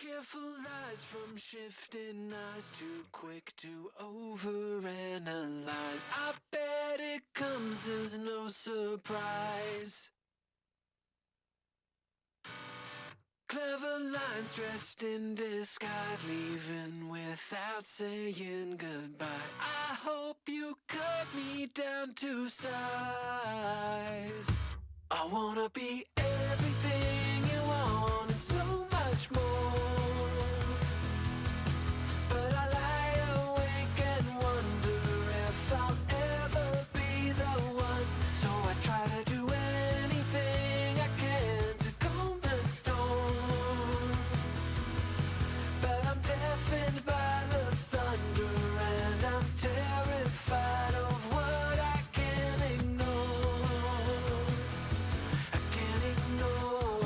Careful eyes from shifting eyes, too quick to overanalyze. I bet it comes as no surprise. Clever lines dressed in disguise, leaving without saying goodbye. I hope you cut me down to size. I wanna be everything you want and so much more. But I lie awake and wonder if I'll ever be the one. So I try to do anything I can to calm the storm. But I'm deafened by the thunder and I'm terrified of what I can't ignore. I can't ignore.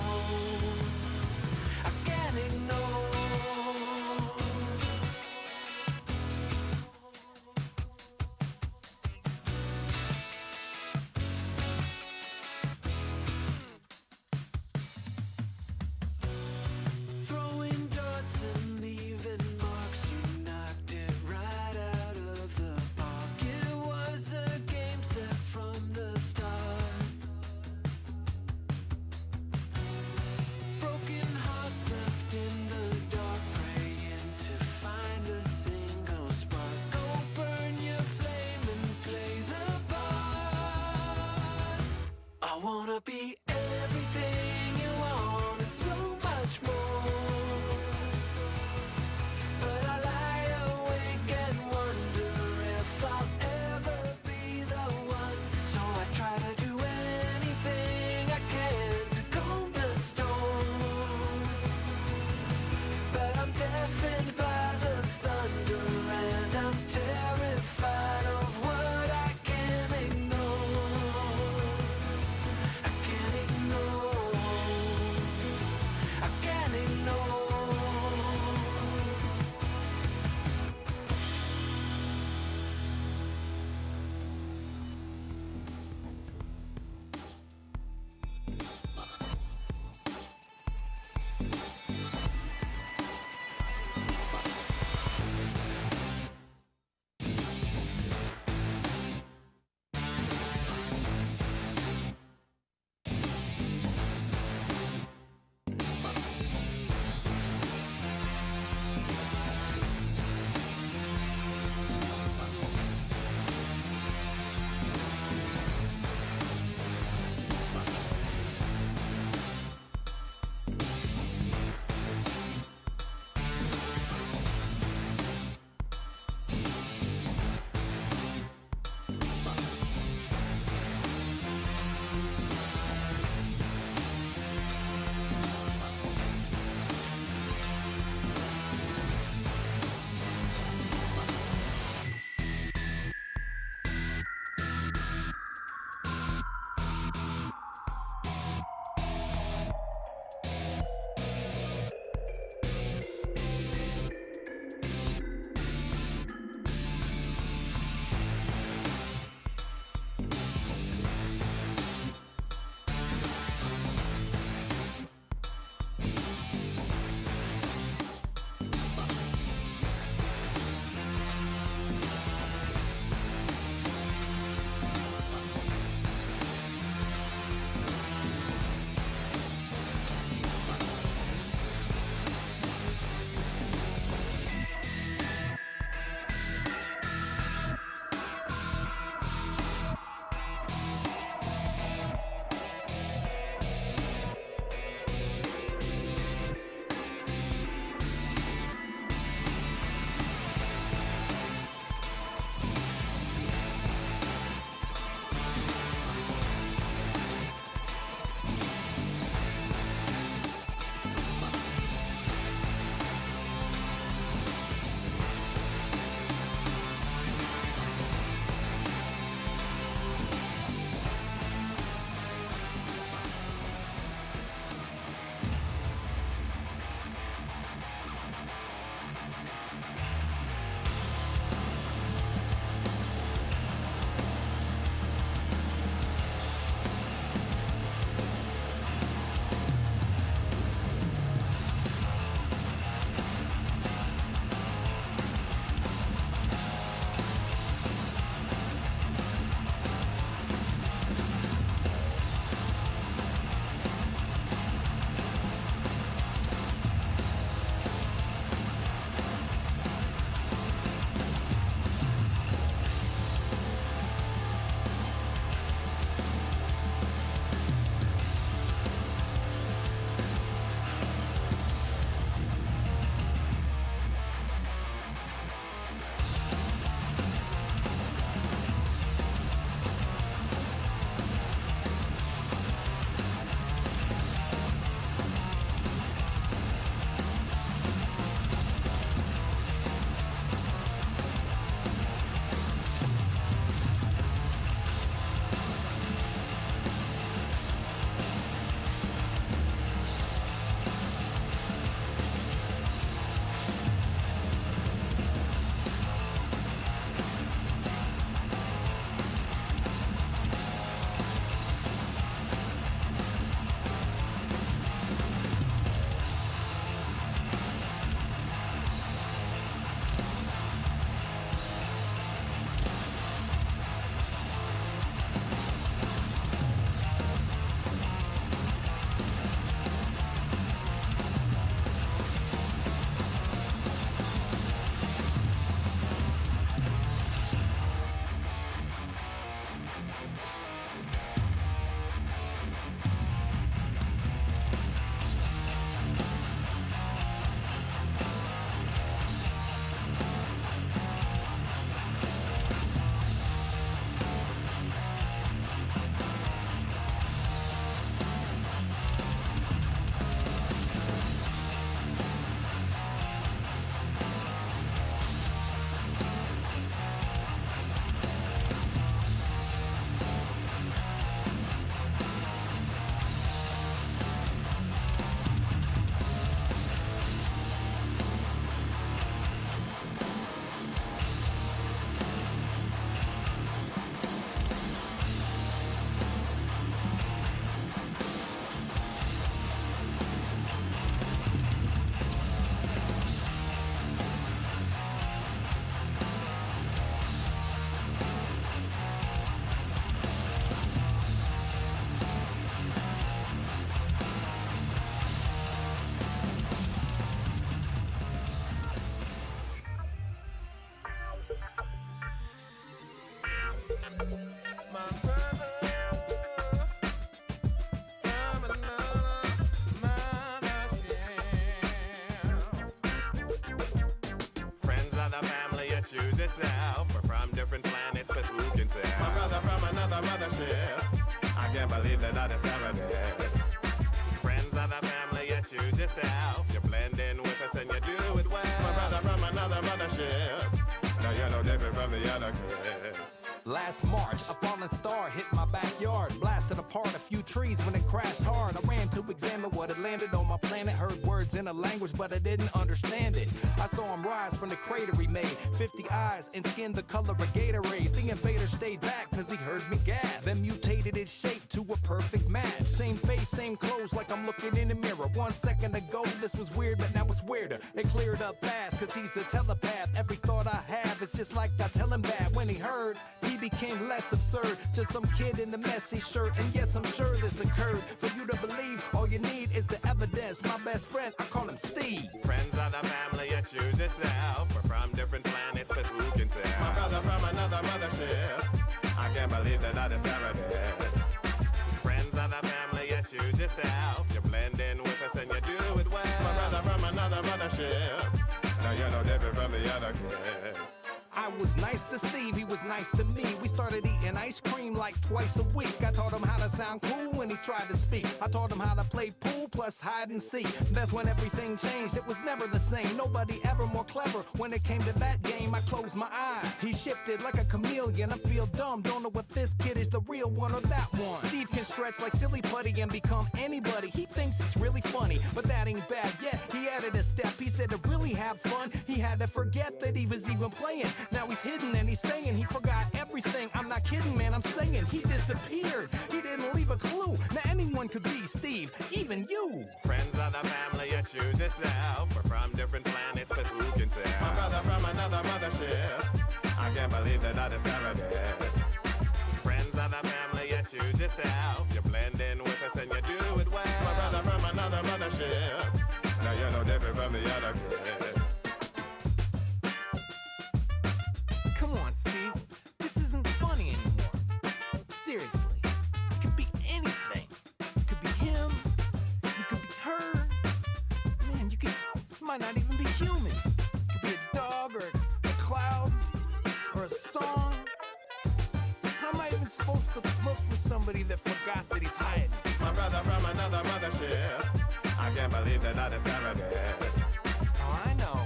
mothership. I can't believe that I discovered it. Friends are the family, you choose yourself. You blend in with us and you do it well. My brother from another mothership. Now you're no different from the other kids. Last March, a falling star hit my backyard, blasted apart a few trees when it crashed hard. I ran to examine what had landed on my planet, heard words in a language, but I didn't understand it. I saw him rise from the crater he made, 50 eyes and skin the color of Gatorade. The invader stayed back cause he heard me gas, then mutated his shape to a perfect match. Same face, same clothes, like I'm looking in the mirror. 1 second ago this was weird, but now it's weirder. It cleared up fast cause he's a telepath. Every thought I have is just like I tell him that. When he heard, he became less absurd, just some kid in a messy shirt. And yes, I'm sure this occurred. For you to believe, all you need is the evidence. My best friend, I call him Steve. Friends are the family, you choose yourself. We're from different planets, but who can tell? My brother from another mothership. I can't believe that I discovered it. Friends are the family, you choose yourself. You blend in with us and you do it well. My brother from another mothership. Now you're no different from the other kids. I was nice to Steve, he was nice to me. We started eating ice cream like twice a week. I taught him how to sound cool when he tried to speak. I taught him how to play pool plus hide and seek. That's when everything changed, it was never the same. Nobody ever more clever. When it came to that game, I closed my eyes. He shifted like a chameleon, I feel dumb. Don't know if this kid is the real one or that one. Steve can stretch like silly putty and become anybody. He thinks it's really funny, but that ain't bad yet. He added a step, he said to really have fun, he had to forget that he was even playing. Now he's hidden and he's staying, he forgot everything. I'm not kidding, man, I'm saying he disappeared. He didn't leave a clue. Now anyone could be Steve, even you. Friends are the family, you choose yourself. We're from different planets, but who can tell? My brother from another mothership. I can't believe that I discovered it. Friends are the family, you choose yourself. You blend in with us and you do it well. My brother from another mothership. Now you're no different from the other kids. Come on, Steve. This isn't funny anymore. Seriously. It could be anything. It could be him. You could be her. Man, you might not even be human. It could be a dog or a cloud or a song. How am I even supposed to look for somebody that forgot that he's hiding? My brother from another mothership. I can't believe that I discovered it. Oh, I know.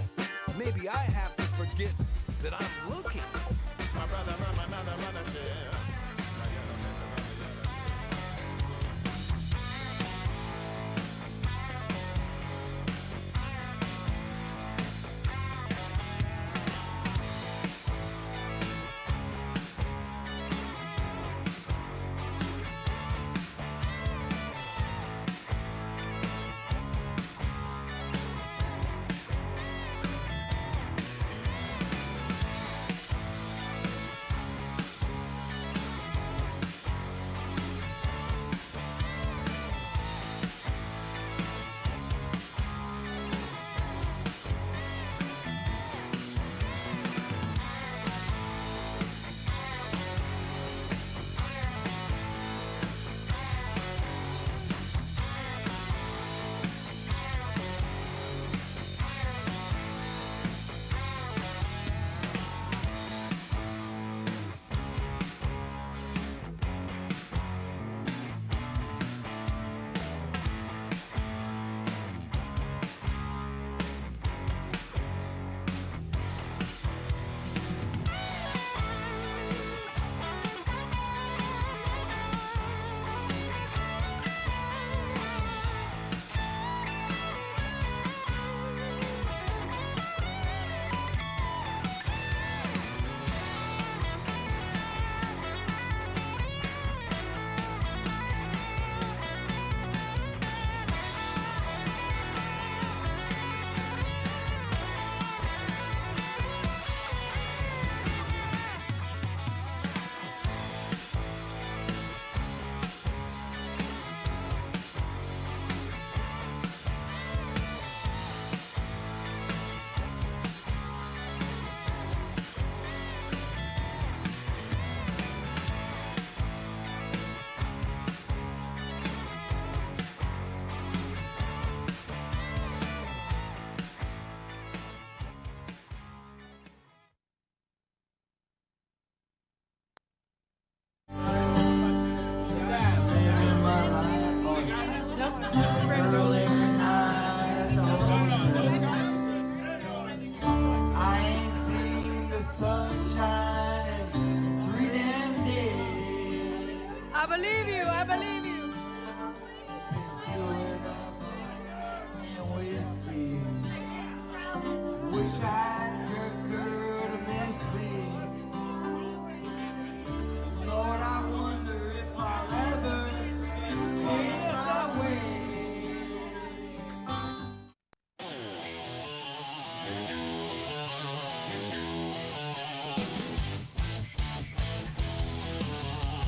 Maybe I have to forget that I'm looking. My brother from another mothership. Now you're no different from the other.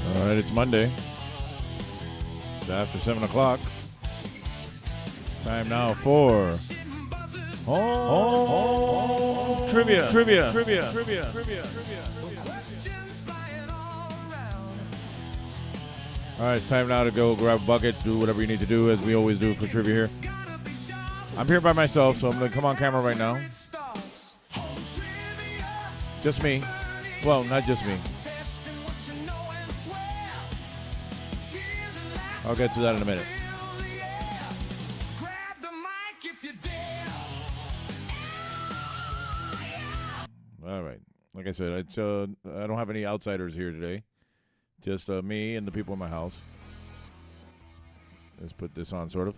All right, it's Monday. It's after 7 o'clock. It's time now for home trivia. All right, it's time now to go grab buckets, do whatever you need to do, as we always do for trivia here. I'm here by myself, so I'm going to come on camera right now. Just me. Well, not just me. I'll get to that in a minute. All right. Like I said, I don't have any outsiders here today. Just me and the people in my house. Let's put this on, sort of.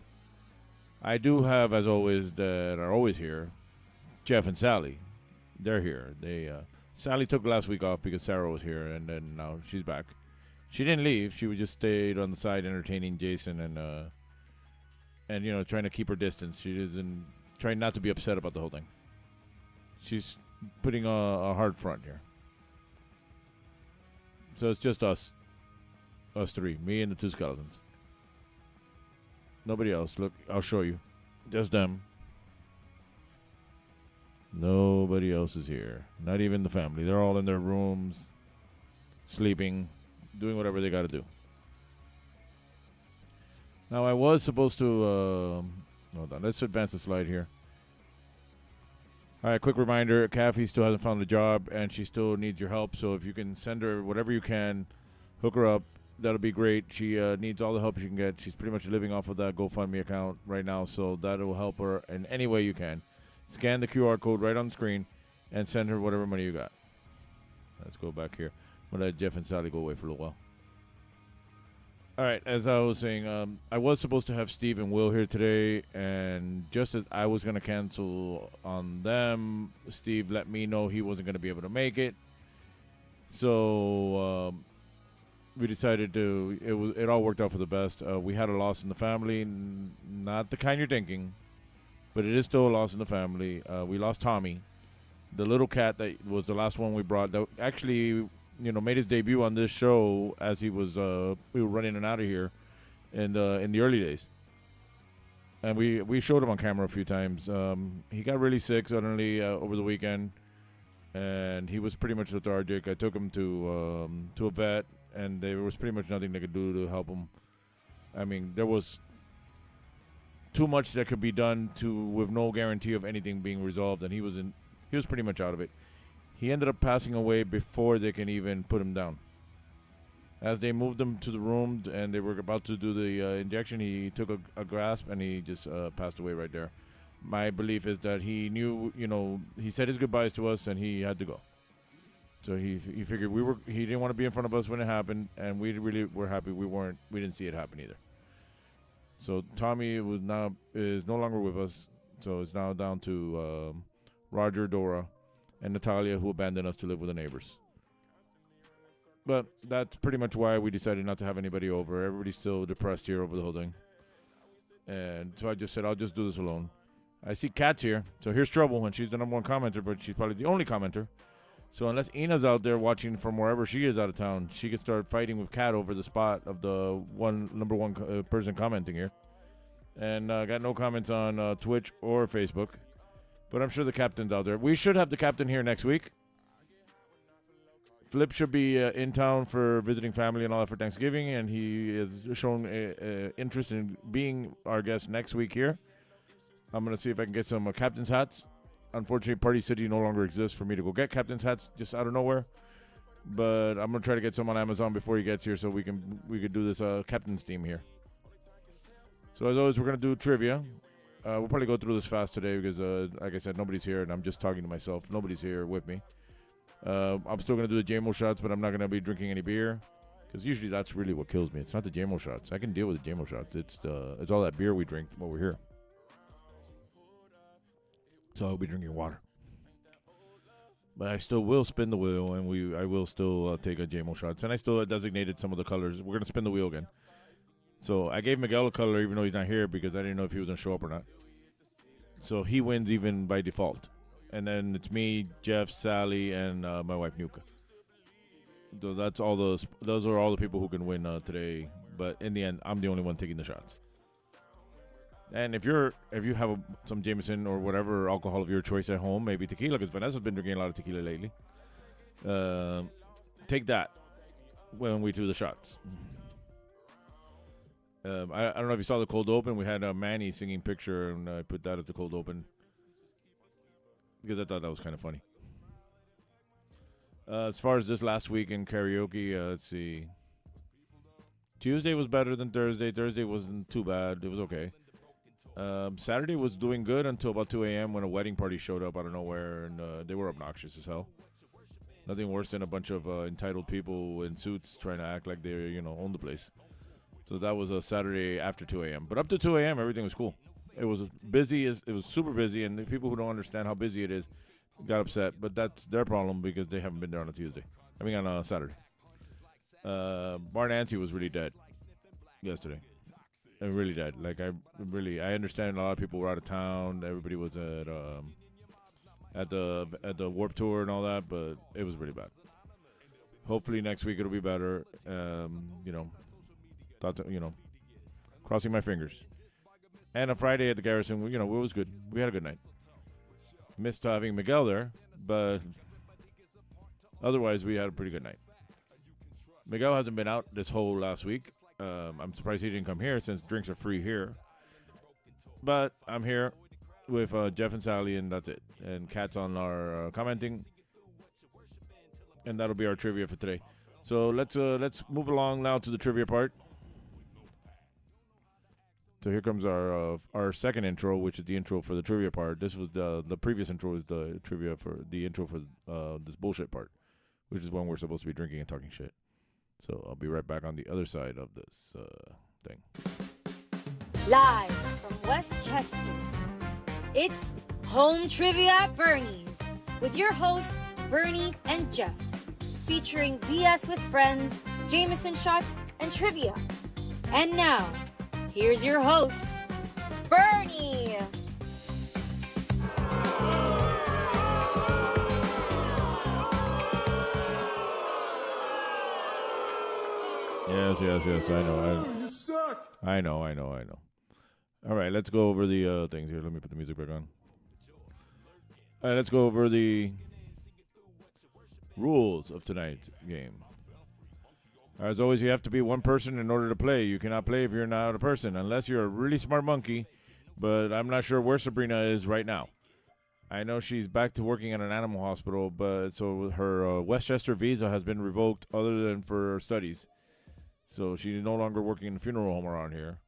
I do have, as always, that are always here, Geoff and Sally. They're here. Sally took last week off because Sarah was here, and then now she's back. She didn't leave. She just stayed on the side entertaining Jason and you know, trying to keep her distance. She isn't trying not to be upset about the whole thing. She's putting a hard front here. So it's just us three, me and the two skeletons. Nobody else. Look, I'll show you. Just them. Nobody else is here. Not even the family. They're all in their rooms, sleeping, doing whatever they got to do. Now, I was supposed to... hold on. Let's advance the slide here. All right, quick reminder. Kathy still hasn't found a job, and she still needs your help. So if you can send her whatever you can, hook her up. That'll be great. She needs all the help she can get. She's pretty much living off of that GoFundMe account right now, so that will help her in any way you can. Scan the QR code right on the screen and send her whatever money you got. Let's go back here. I'm going to let Geoff and Sally go away for a little while. All right, as I was saying, I was supposed to have Steve and Will here today, and just as I was going to cancel on them, Steve let me know he wasn't going to be able to make it. So we decided it all worked out for the best. We had a loss in the family, not the kind you're thinking, but it is still a loss in the family. We lost Tommy, the little cat that was the last one we brought. That actually, you know, made his debut on this show as he was we were running in and out of here in the early days. And we showed him on camera a few times. He got really sick suddenly over the weekend, and he was pretty much lethargic. I took him to a vet, and there was pretty much nothing they could do to help him. I mean, there was too much that could be done with no guarantee of anything being resolved, and he was pretty much out of it. He ended up passing away before they can even put him down. As they moved him to the room and they were about to do the injection, he took a grasp and he just passed away right there. My belief is that he knew, you know, he said his goodbyes to us and he had to go. So he figured he didn't want to be in front of us when it happened, and we really were happy we didn't see it happen either. So Tommy is no longer with us. So it's now down to Roger, Dora, and Natalia, who abandoned us to live with the neighbors. But that's pretty much why we decided not to have anybody over. Everybody's still depressed here over the whole thing. And so I just said, I'll just do this alone. I see Kat's here, so here's trouble. And she's the number one commenter, but she's probably the only commenter. So unless Ina's out there watching from wherever she is out of town, she can start fighting with Kat over the spot of the number one person commenting here. And got no comments on Twitch or Facebook. But I'm sure the captain's out there. We should have the captain here next week. Flip should be in town for visiting family and all that for Thanksgiving, and he has shown interest in being our guest next week here. I'm going to see if I can get some captain's hats. Unfortunately, Party City no longer exists for me to go get captain's hats just out of nowhere. But I'm going to try to get some on Amazon before he gets here so we could do this captain's team here. So as always, we're going to do trivia. We'll probably go through this fast today because, like I said, nobody's here, and I'm just talking to myself. Nobody's here with me. I'm still going to do the JMO shots, but I'm not going to be drinking any beer because usually that's really what kills me. It's not the JMO shots. I can deal with the JMO shots. It's all that beer we drink while we're here. So I'll be drinking water. But I still will spin the wheel, and I will still take a JMO shots. And I still designated some of the colors. We're going to spin the wheel again. So I gave Miguel a color even though he's not here because I didn't know if he was going to show up or not. So he wins even by default. And then it's me, Geoff, Sally, and my wife, Nuka. So that's all those are all the people who can win today. But in the end, I'm the only one taking the shots. And if you have some Jameson or whatever alcohol of your choice at home, maybe tequila, because Vanessa's been drinking a lot of tequila lately. Take that when we do the shots. I don't know if you saw the cold open. We had Manny singing "Picture," and I put that at the cold open because I thought that was kind of funny. As far as this last week in karaoke, let's see. Tuesday was better than Thursday. Thursday wasn't too bad. It was okay. Saturday was doing good until about 2 a.m. when a wedding party showed up out of nowhere, and they were obnoxious as hell. Nothing worse than a bunch of entitled people in suits trying to act like they, own the place. So that was a Saturday after 2 a.m. But up to 2 a.m., everything was cool. It was busy. It was super busy, and the people who don't understand how busy it is got upset. But that's their problem because they haven't been there on a Saturday. Bar Nancy was really dead yesterday. Really dead. Like I understand a lot of people were out of town. Everybody was at the Warped Tour and all that, but it was really bad. Hopefully next week it'll be better. Crossing my fingers. And a Friday at the Garrison, it was good. We had a good night. Missed having Miguel there, but otherwise we had a pretty good night. Miguel hasn't been out this whole last week. I'm surprised he didn't come here since drinks are free here. But I'm here with Geoff and Sally, and that's it. And Kat's on our commenting. And that'll be our trivia for today. So let's move along now to the trivia part. So here comes our second intro, which is the intro for the trivia part. This was the previous intro is the trivia for the intro for this bullshit part, which is when we're supposed to be drinking and talking shit. So I'll be right back on the other side of this thing. Live from Westchester, it's Home Trivia at Bernie's with your hosts, Bernie and Geoff, featuring BS with friends, Jameson shots, and trivia. And now, here's your host, Bernie. Yes, I know. You suck. I know. All right, let's go over the things here. Let me put the music back on. All right, let's go over the rules of tonight's game. As always, you have to be one person in order to play. You cannot play if you're not a person, unless you're a really smart monkey, but I'm not sure where Sabrina is right now. I know she's back to working at an animal hospital, but so her Westchester visa has been revoked other than for her studies. So she's no longer working in a funeral home around here.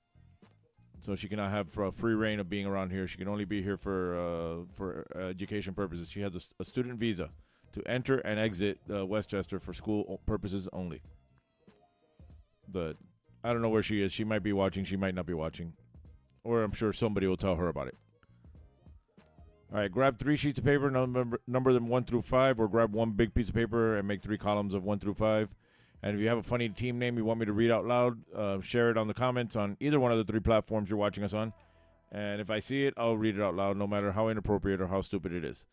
So she cannot have free reign of being around here. She can only be here for education purposes. She has a student visa to enter and exit Westchester for school purposes only. But I don't know where she is. She might be watching. She might not be watching. Or I'm sure somebody will tell her about it. All right, grab 3 sheets of paper, number them 1 through 5, or grab one big piece of paper and make 3 columns of 1 through 5. And if you have a funny team name you want me to read out loud, share it on the comments on either one of the 3 platforms you're watching us on. And if I see it, I'll read it out loud, no matter how inappropriate or how stupid it is.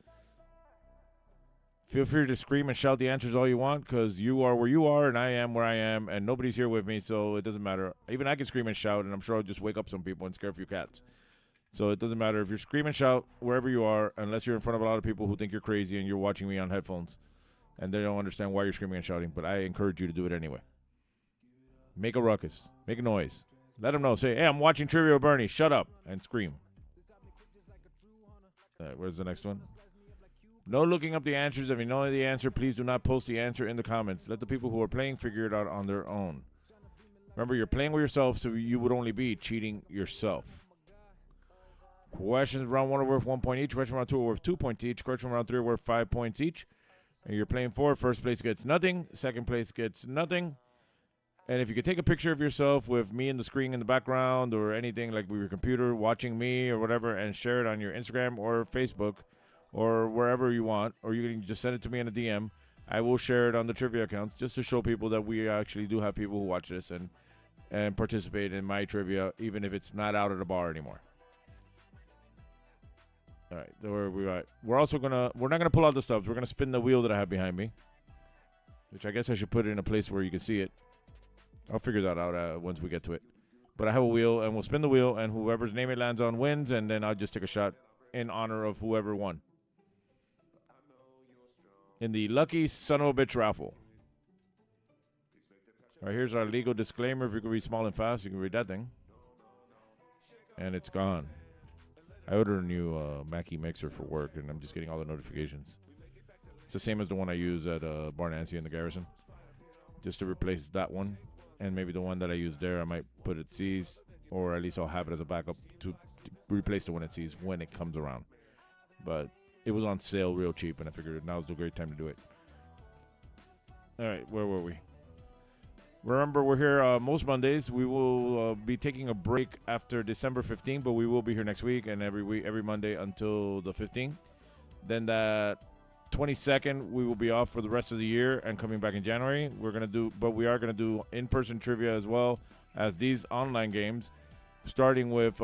Feel free to scream and shout the answers all you want, because you are where you are and I am where I am, and nobody's here with me, so it doesn't matter. Even I can scream and shout, and I'm sure I'll just wake up some people and scare a few cats. So it doesn't matter if you scream and shout wherever you are, unless you're in front of a lot of people who think you're crazy and you're watching me on headphones. And they don't understand why you're screaming and shouting, but I encourage you to do it anyway. Make a ruckus. Make a noise. Let them know. Say, hey, I'm watching Trivia with Bernie. Shut up. And scream. All right, where's the next one? No looking up the answers. If you know the answer, please do not post the answer in the comments. Let the people who are playing figure it out on their own. Remember, you're playing with yourself, so you would only be cheating yourself. Questions round 1 are worth 1 point each. Questions round 2 are worth 2 points each. Questions round 3 are worth 5 points each. And you're playing 4. First place gets nothing. Second place gets nothing. And if you could take a picture of yourself with me in the screen in the background or anything like with your computer watching me or whatever and share it on your Instagram or Facebook or wherever you want, or you can just send it to me in a DM, I will share it on the trivia accounts just to show people that we actually do have people who watch this and participate in my trivia, even if it's not out at a bar anymore. All right, we're also we're not gonna pull out the stubs. We're gonna spin the wheel that I have behind me. which I guess I should put it in a place where you can see it. I'll figure that out once we get to it. But I have a wheel, and we'll spin the wheel, and whoever's name it lands on wins, and then I'll just take a shot in honor of whoever won. In the Lucky Son of a Bitch raffle. All right, here's our legal disclaimer. If you can read small and fast, you can read that thing. And it's gone. I ordered a new Mackie mixer for work, and I'm just getting all the notifications. It's the same as the one I use at Bar Nancy in the Garrison. Just to replace that one. And maybe the one that I use there, I might put at C's, or at least I'll have it as a backup to replace the one at C's when it comes around. But it was on sale real cheap, and I figured now's the great time to do it. All right, where were we? Remember, we're here most Mondays. We will be taking a break after December 15th, but we will be here next week and every Monday until the 15th. Then that 22nd, we will be off for the rest of the year and coming back in January. We are gonna do in-person trivia as well as these online games, starting with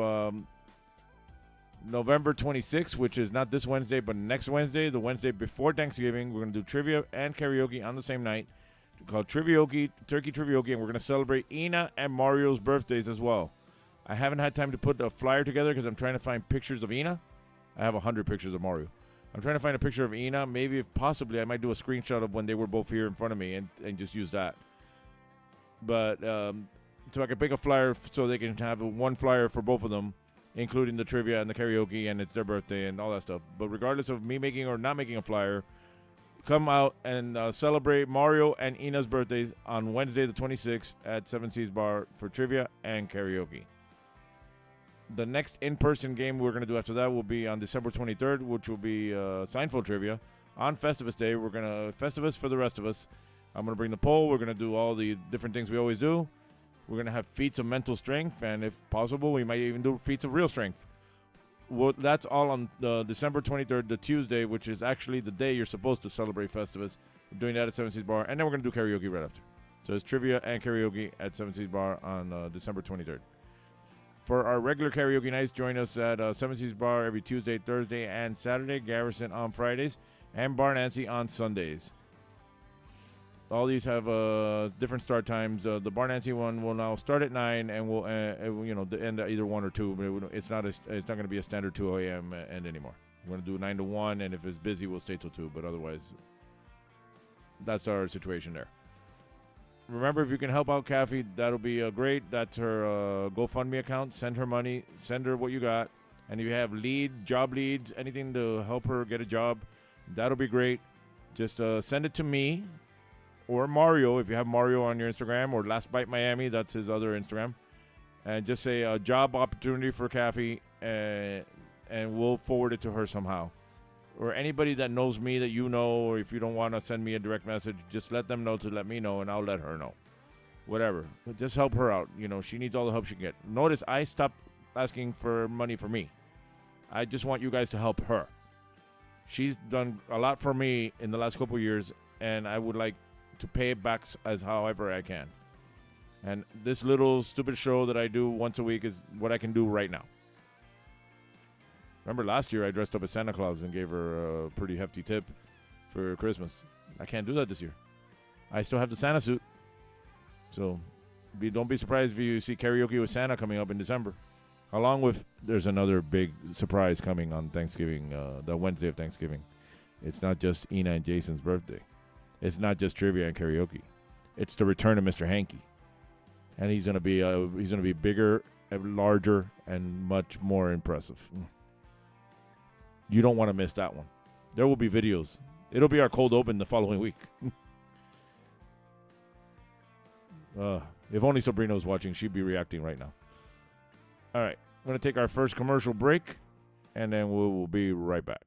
November 26th, which is not this Wednesday, but next Wednesday, the Wednesday before Thanksgiving. We're gonna do trivia and karaoke on the same night, called Trivioke, Turkey Trivioke, and we're gonna celebrate Ina and Mario's birthdays as well. I haven't had time to put a flyer together because I'm trying to find pictures of Ina. I have 100 pictures of Mario. I'm trying to find a picture of Ina. Maybe, if possibly, I might do a screenshot of when they were both here in front of me and just use that. But so I can pick a flyer so they can have one flyer for both of them, including the trivia and the karaoke, and it's their birthday and all that stuff. But regardless of me making or not making a flyer, come out and celebrate Mario and Ina's birthdays on Wednesday the 26th at 7 Seas Bar for trivia and karaoke. The next in-person game we're going to do after that will be on December 23rd, which will be Seinfeld Trivia. On Festivus Day, we're going to Festivus for the rest of us. I'm going to bring the pole. We're going to do all the different things we always do. We're going to have feats of mental strength, and if possible, we might even do feats of real strength. Well, that's all on December 23rd, the Tuesday, which is actually the day you're supposed to celebrate Festivus. We're doing that at 7 Seas Bar, and then we're going to do karaoke right after. So it's trivia and karaoke at 7 Seas Bar on December 23rd. For our regular karaoke nights, join us at 7 Seas Bar every Tuesday, Thursday, and Saturday, Garrison on Fridays, and Bar Nancy on Sundays. All these have different start times. The Bar Nancy one will now start at 9 and will end at either 1 or 2. But it's not going to be a standard 2 a.m. end anymore. We're going to do 9 to 1, and if it's busy, we'll stay till 2. But otherwise, that's our situation there. Remember, if you can help out Kathy, that'll be great. That's her GoFundMe account. Send her money. Send her what you got. And if you have job leads, anything to help her get a job, that'll be great. Just send it to me or Mario, if you have Mario on your Instagram, or Last Bite Miami, that's his other Instagram. And just say a job opportunity for Kathy, and we'll forward it to her somehow. Or anybody that knows me that you know, or if you don't want to send me a direct message, just let them know to let me know, and I'll let her know. Whatever. But just help her out. She needs all the help she can get. Notice I stopped asking for money for me. I just want you guys to help her. She's done a lot for me in the last couple of years, and I would like to pay it back as however I can. And this little stupid show that I do once a week is what I can do right now. Remember last year I dressed up as Santa Claus and gave her a pretty hefty tip for Christmas. I can't do that this year. I still have the Santa suit. So don't be surprised if you see karaoke with Santa coming up in December. Along with, there's another big surprise coming on Thanksgiving, the Wednesday of Thanksgiving. It's not just Ina and Jason's birthday. It's not just trivia and karaoke. It's the return of Mr. Hanky. And he's gonna be bigger and larger and much more impressive. You don't want to miss that one. There will be videos. It'll be our cold open the following week. If only Sabrina was watching, she'd be reacting right now. All right, I'm going to take our first commercial break, and then we'll be right back.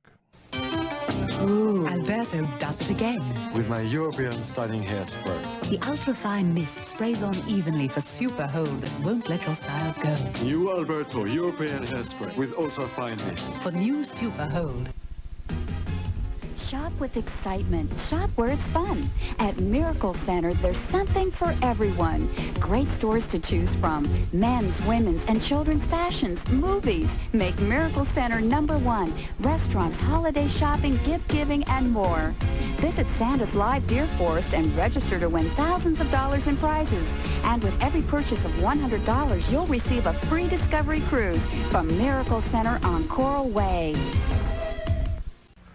Ooh, Alberto does it again. With my European styling hairspray. The ultra-fine mist sprays on evenly for super hold that won't let your styles go. New Alberto European hairspray with ultra-fine mist. For new super hold. Shop with excitement. Shop where it's fun. At Miracle Center, there's something for everyone. Great stores to choose from. Men's, women's, and children's fashions, movies. Make Miracle Center #1. Restaurants, holiday shopping, gift giving, and more. Visit Santa's Live Deer Forest and register to win thousands of dollars in prizes. And with every purchase of $100, you'll receive a free Discovery Cruise from Miracle Center on Coral Way.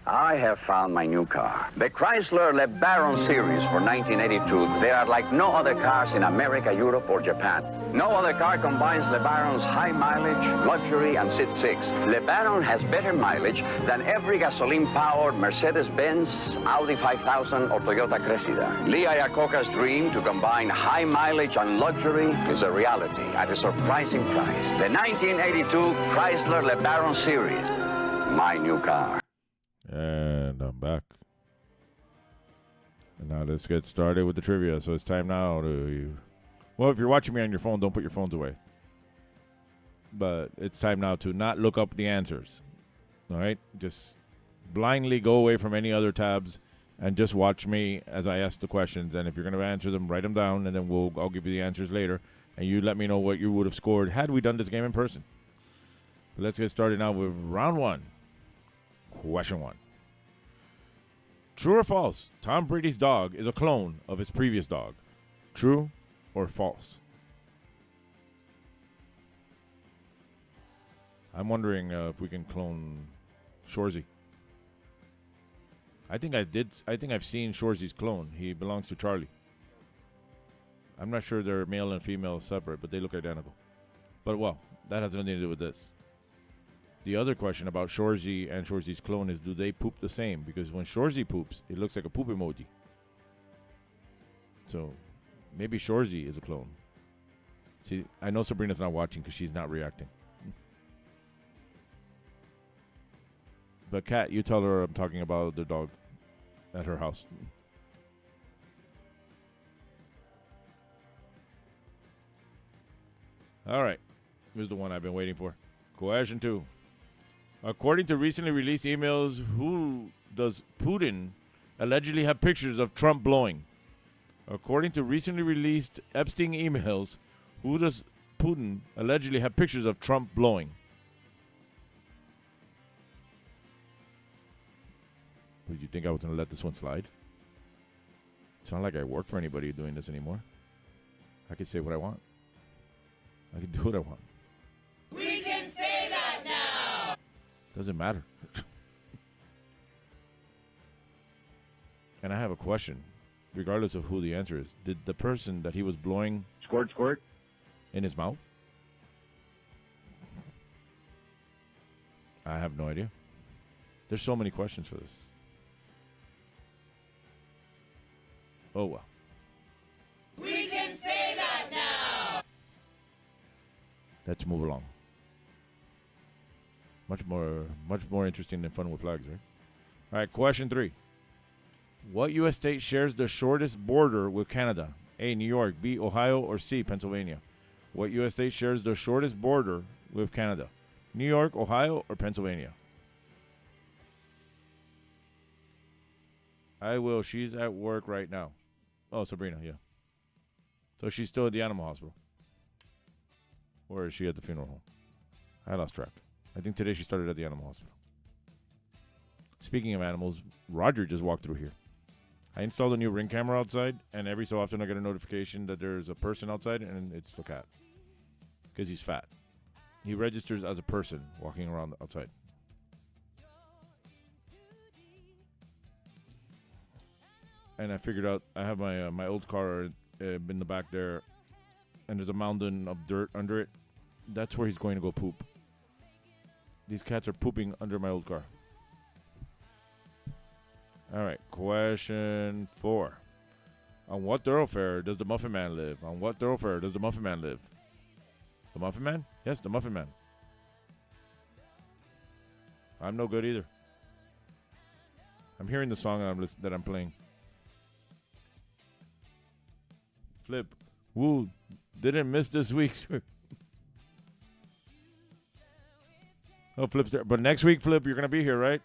I have found my new car. The Chrysler LeBaron series for 1982. They are like no other cars in America, Europe, or Japan. No other car combines LeBaron's high mileage, luxury, and Sit 6. LeBaron has better mileage than every gasoline-powered Mercedes-Benz, Audi 5000, or Toyota Cressida. Lee Iacocca's dream to combine high mileage and luxury is a reality at a surprising price. The 1982 Chrysler LeBaron series. My new car. And I'm back. And now let's get started with the trivia. So it's time now to... Well, if you're watching me on your phone, don't put your phones away. But it's time now to not look up the answers. All right? Just blindly go away from any other tabs and just watch me as I ask the questions. And if you're going to answer them, write them down, and then I'll give you the answers later. And you let me know what you would have scored had we done this game in person. But let's get started now with round 1. Question 1. True or false? Tom Brady's dog is a clone of his previous dog. True or false? I'm wondering if we can clone Shorzy. I think I've seen Shorzy's clone. He belongs to Charlie. I'm not sure they're male and female separate, but they look identical. But, well, that has nothing to do with this. The other question about Shorzy and Shorzy's clone is, do they poop the same? Because when Shorzy poops, it looks like a poop emoji. So maybe Shorzy is a clone. See, I know Sabrina's not watching because she's not reacting. But Kat, you tell her I'm talking about the dog at her house. All right. Here's the one I've been waiting for. Question 2. According to recently released emails, who does Putin allegedly have pictures of Trump blowing? According to recently released Epstein emails, who does Putin allegedly have pictures of Trump blowing? Would you think I was going to let this one slide? It's not like I work for anybody doing this anymore. I can say what I want. I can do what I want. We can say that now! Doesn't matter. And I have a question. Regardless of who the answer is, did the person that he was blowing Squirt, squirt. in his mouth? I have no idea. There's so many questions for this. Oh, well. We can say that now! Let's move along. Much more interesting than fun with flags, right? All right, question 3. What U.S. state shares the shortest border with Canada? A, New York, B, Ohio, or C, Pennsylvania? What U.S. state shares the shortest border with Canada? New York, Ohio, or Pennsylvania? I will. She's at work right now. Oh, Sabrina, yeah. So she's still at the animal hospital. Or is she at the funeral home? I lost track. I think today she started at the animal hospital. Speaking of animals, Roger just walked through here. I installed a new Ring camera outside, and every so often I get a notification that there's a person outside, and it's the cat. Because he's fat. He registers as a person walking around outside. And I figured out, I have my old car in the back there, and there's a mountain of dirt under it. That's where he's going to go poop. These cats are pooping under my old car. All right, question 4. On what thoroughfare does the Muffin Man live? On what thoroughfare does the Muffin Man live? The Muffin Man? Yes, the Muffin Man. I'm no good either. I'm hearing the song that I'm playing. Flip. Woo. Didn't miss this week's. Oh, Flip's there. But next week, Flip, you're going to be here, right?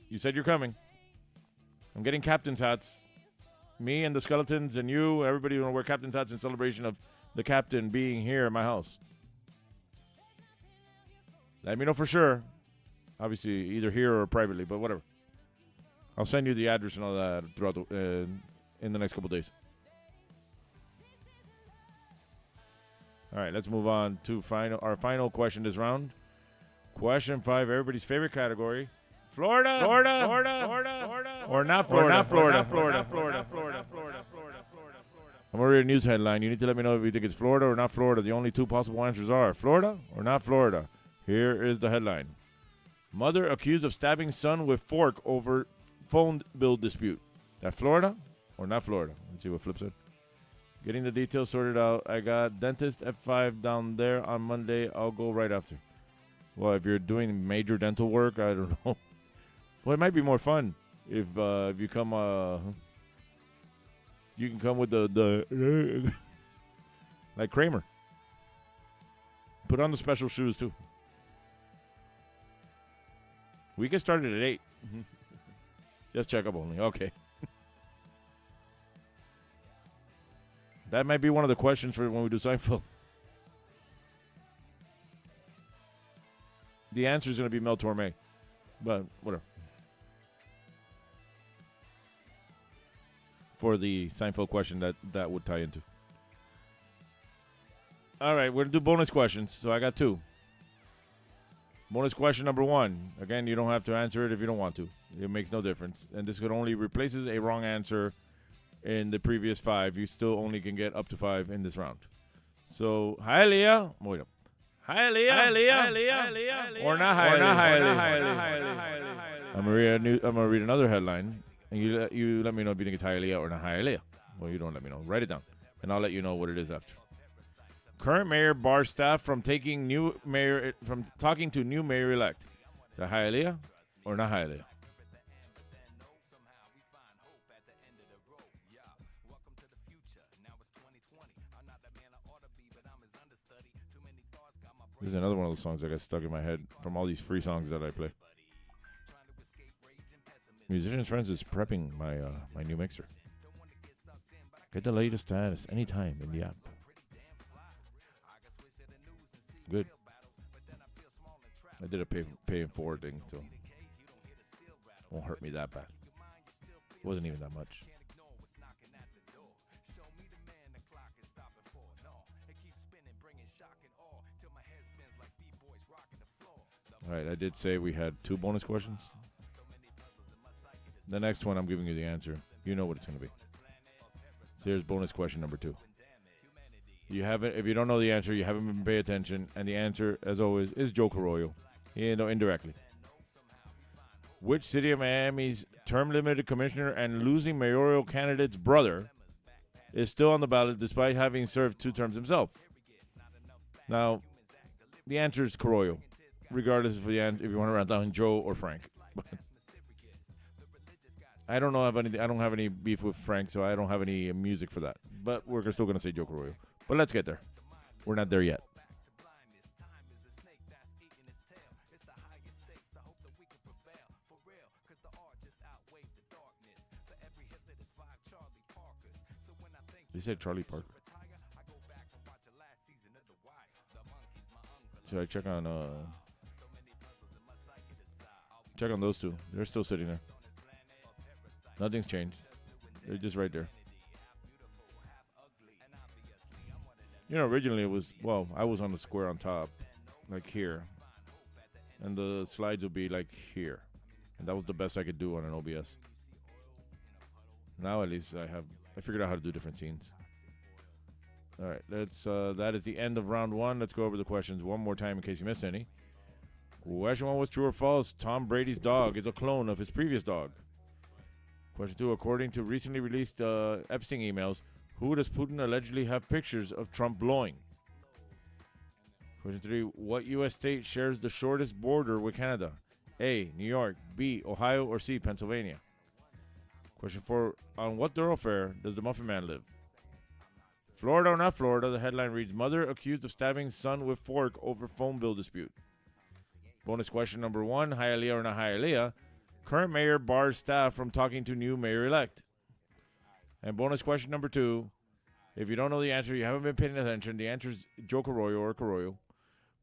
You said you're coming. I'm getting captain's hats. Me and the skeletons and you, everybody going to wear captain's hats in celebration of the captain being here at my house. Let me know for sure. Obviously, either here or privately, but whatever. I'll send you the address and all that throughout in the next couple days. All right, let's move on to our final question this round. Question 5, everybody's favorite category. Florida, or not Florida. I'm going to read a news headline. You need to let me know if you think it's Florida or not Florida. The only two possible answers are Florida or not Florida. Here is the headline. Mother accused of stabbing son with fork over phone bill dispute. That Florida or not Florida? Let's see what Flip said. Getting the details sorted out. I got dentist F5 down there on Monday. I'll go right after. Well, if you're doing major dental work, I don't know. Well, it might be more fun if you come. You can come with the like Kramer. Put on the special shoes too. We get started at 8. Just check up only. Okay. That might be one of the questions for when we do Seinfeld. The answer is going to be Mel Torme. But whatever. For the Seinfeld question that would tie into. All right, we're going to do bonus questions. So I got 2. Bonus question number 1. Again, you don't have to answer it if you don't want to. It makes no difference. And this could only replaces a wrong answer in the previous 5. You still only can get up to 5 in this round. So, hi, Leah. Wait up. Hi, Leah. Or not hi, I'm gonna read another headline, and you let me know if you think it's hi, Leah or not hi, Leah. Well, you don't let me know. Write it down, and I'll let you know what it is after. Current mayor bars staff from talking to new mayor-elect. Is that hi, Leah or not hi, Leah? This is another one of those songs that got stuck in my head from all these free songs that I play. Musicians Friends is prepping my my new mixer. Get the latest status anytime in the app. Good. I did a pay and forward thing, so won't hurt me that bad. It wasn't even that much. All right, I did say we had 2 bonus questions. The next one, I'm giving you the answer. You know what it's going to be. So here's bonus question number 2. If you don't know the answer, you haven't been paying attention, and the answer, as always, is Joe Carollo. Indirectly. Which city of Miami's term-limited commissioner and losing mayoral candidate's brother is still on the ballot despite having served 2 terms himself? Now, the answer is Carollo. Regardless if you want to run down Joe or Frank. I don't have any beef with Frank, so I don't have any music for that. But we're still going to say Joe Carollo. But let's get there. We're not there yet. They said Charlie Parker. Should I check on those 2? They're still sitting there. Nothing's changed. They're just right there. Originally it was, I was on the square on top, like here. And the slides would be like here. And that was the best I could do on an OBS. Now at least I figured out how to do different scenes. All right, that is the end of round 1. Let's go over the questions one more time in case you missed any. Question 1 was true or false. Tom Brady's dog is a clone of his previous dog. Question 2, according to recently released Epstein emails, who does Putin allegedly have pictures of Trump blowing? Question 3, what U.S. state shares the shortest border with Canada? A, New York, B, Ohio, or C, Pennsylvania? Question 4, on what thoroughfare does the Muffin Man live? Florida or not Florida, the headline reads, mother accused of stabbing son with fork over phone bill dispute. Bonus question number 1, Hialeah or not Hialeah? current mayor bars staff from talking to new mayor-elect? And bonus question number 2. If you don't know the answer, you haven't been paying attention. The answer is Joe Carollo or Carollo.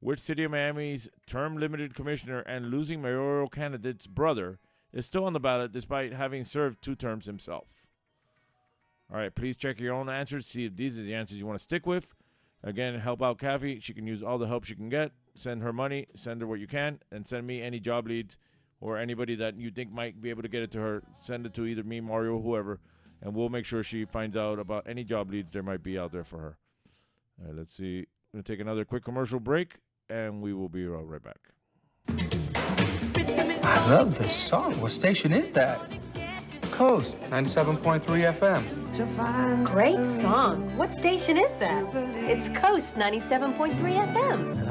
Which city of Miami's term-limited commissioner and losing mayoral candidate's brother is still on the ballot despite having served 2 terms himself? All right, please check your own answers. See if these are the answers you want to stick with. Again, help out Kathy. She can use all the help she can get. Send her money. Send her what you can. And send me any job leads or anybody that you think might be able to get it to her. Send it to either me, Mario, or whoever. And we'll make sure she finds out about any job leads there might be out there for her. All right, let's see. I'm going to take another quick commercial break, and we will be right back. I love this song. What station is that? Coast 97.3 FM. Great song. What station is that? It's Coast 97.3 FM.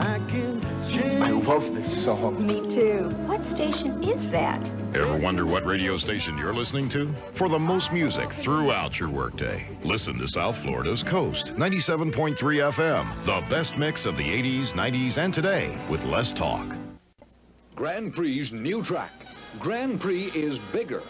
I love this song. Me too. What station is that? Ever wonder what radio station you're listening to? For the most music throughout your workday, listen to South Florida's Coast 97.3 FM. The best mix of the 80s, 90s, and today with less talk. Grand Prix's new track. Grand Prix is bigger,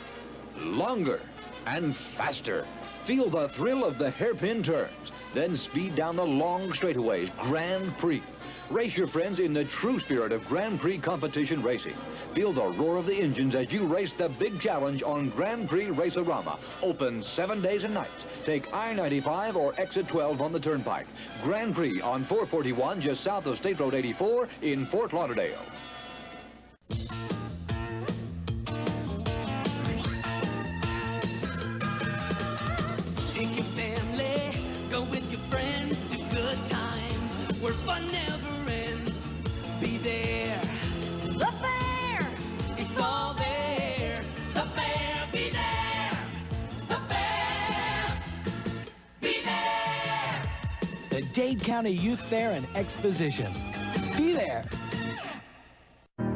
longer, and faster. Feel the thrill of the hairpin turns, then speed down the long straightaways. Grand Prix. Race your friends in the true spirit of Grand Prix competition racing. Feel the roar of the engines as you race the big challenge on Grand Prix Race-A-Rama. Open 7 days and nights. Take I-95 or exit 12 on the Turnpike. Grand Prix on 441 just south of State Road 84 in Fort Lauderdale. Take your family, go with your friends to good times where fun never ends. Be there. The fair, it's all there. The fair, be there. The fair, be there. The Dade County Youth Fair and Exposition. Be there.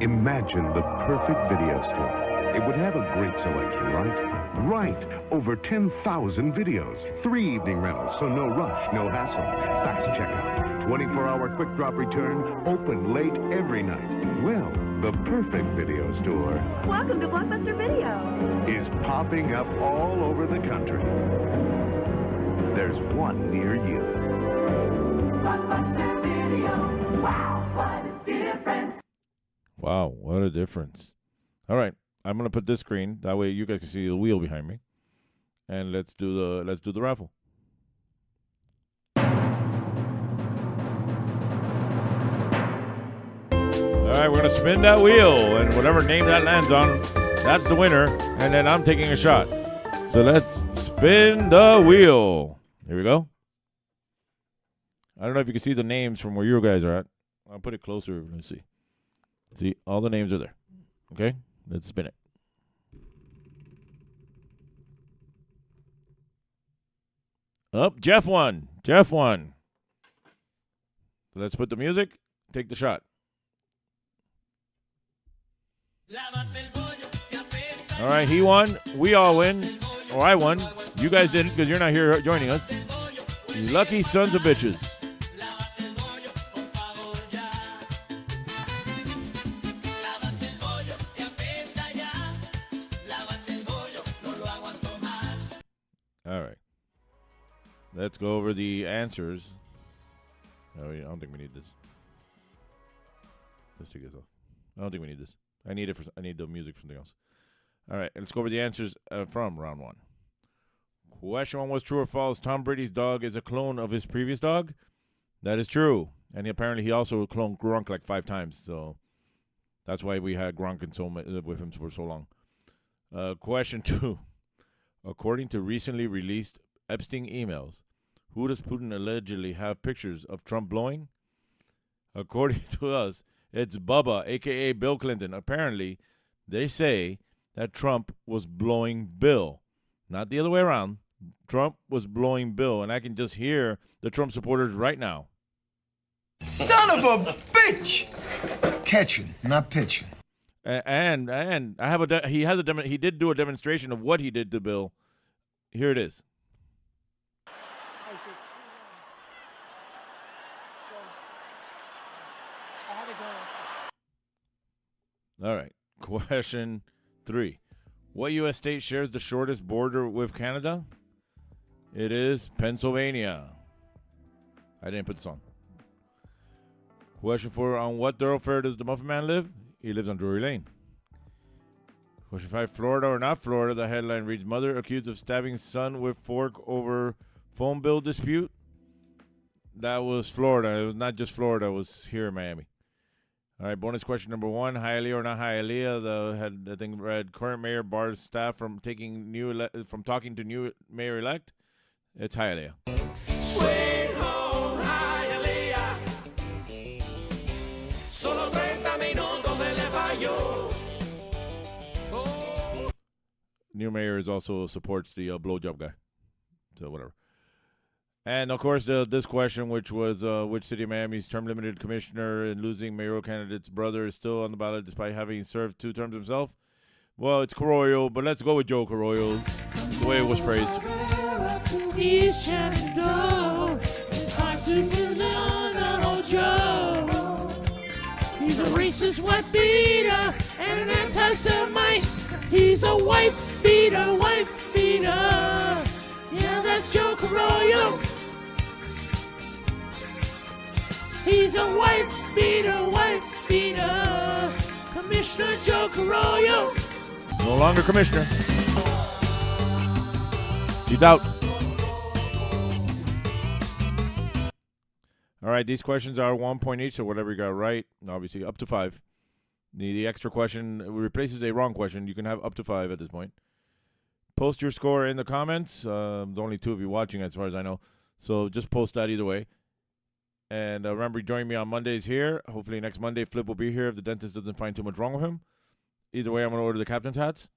Imagine the perfect video store. It would have a great selection, right? Right. Over 10,000 videos. 3 evening rentals, so no rush, no hassle. Fast checkout. 24-hour quick drop return. Open late every night. Well, the perfect video store Welcome to Blockbuster Video. is popping up all over the country. There's one near you. Blockbuster Video. Wow, what a difference. Wow, what a difference. All right, I'm going to put this screen. That way you guys can see the wheel behind me. And let's do the raffle. All right, we're going to spin that wheel, and whatever name that lands on, that's the winner, and then I'm taking a shot. So let's spin the wheel. Here we go. I don't know if you can see the names from where you guys are at. I'll put it closer. Let's see. See, all the names are there. Okay, let's spin it. Oh, Geoff won. Geoff won. Let's put the music. Take the shot. All right, he won. We all win. Or I won. You guys didn't because you're not here joining us. You lucky sons of bitches. All right. Let's go over the answers. Oh, I don't think we need this. Let's take this off. I don't think we need this. I need the music for something else. All right, let's go over the answers from round 1. Question 1 was true or false. Tom Brady's dog is a clone of his previous dog. That is true. And apparently he also cloned Gronk like 5 times. So that's why we had Gronk with him for so long. Question 2. According to recently released Epstein emails, who does Putin allegedly have pictures of Trump blowing? According to us, it's Bubba, a.k.a. Bill Clinton. Apparently, they say that Trump was blowing Bill. Not the other way around. Trump was blowing Bill, and I can just hear the Trump supporters right now. Son of a bitch! Catching, not pitching. And I have he did do a demonstration of what he did to Bill. Here it is. All right. Question 3. What U.S. state shares the shortest border with Canada? It is Pennsylvania. I didn't put this on. Question 4. On what thoroughfare does the Muffin Man live? He lives on Drury Lane. Question 5. Florida or not Florida? The headline reads, Mother accused of stabbing son with fork over phone bill dispute. That was Florida. It was not just Florida. It was here in Miami. All right, bonus question number 1. Hialeah or not Hialeah? The thing read, current mayor bars staff from talking to new mayor-elect. It's Hialeah. Sweet home Hialeah. Solo 30 minutos se le falló. New mayor also supports the blowjob guy. So whatever. And, of course, this question, which was which city of Miami's term-limited commissioner and losing mayoral candidate's brother is still on the ballot despite having served 2 terms himself? Well, it's Carollo, but let's go with Joe Carollo, the way it was phrased. He's chanting Joe. It's hard to believe on old Joe. He's a racist white beater and an anti-Semite. He's a wife beater, wife beater. Yeah, that's Joe Carollo. He's a wife beater. Commissioner Joe Carollo. No longer commissioner. He's out. All right, these questions are 1 point each, so whatever you got right, obviously up to 5. The extra question replaces a wrong question. You can have up to 5 at this point. Post your score in the comments. There's only 2 of you watching as far as I know, so just post that either way. And remember, join me on Mondays here. Hopefully next Monday, Flip will be here if the dentist doesn't find too much wrong with him. Either way, I'm going to order the captain's hats.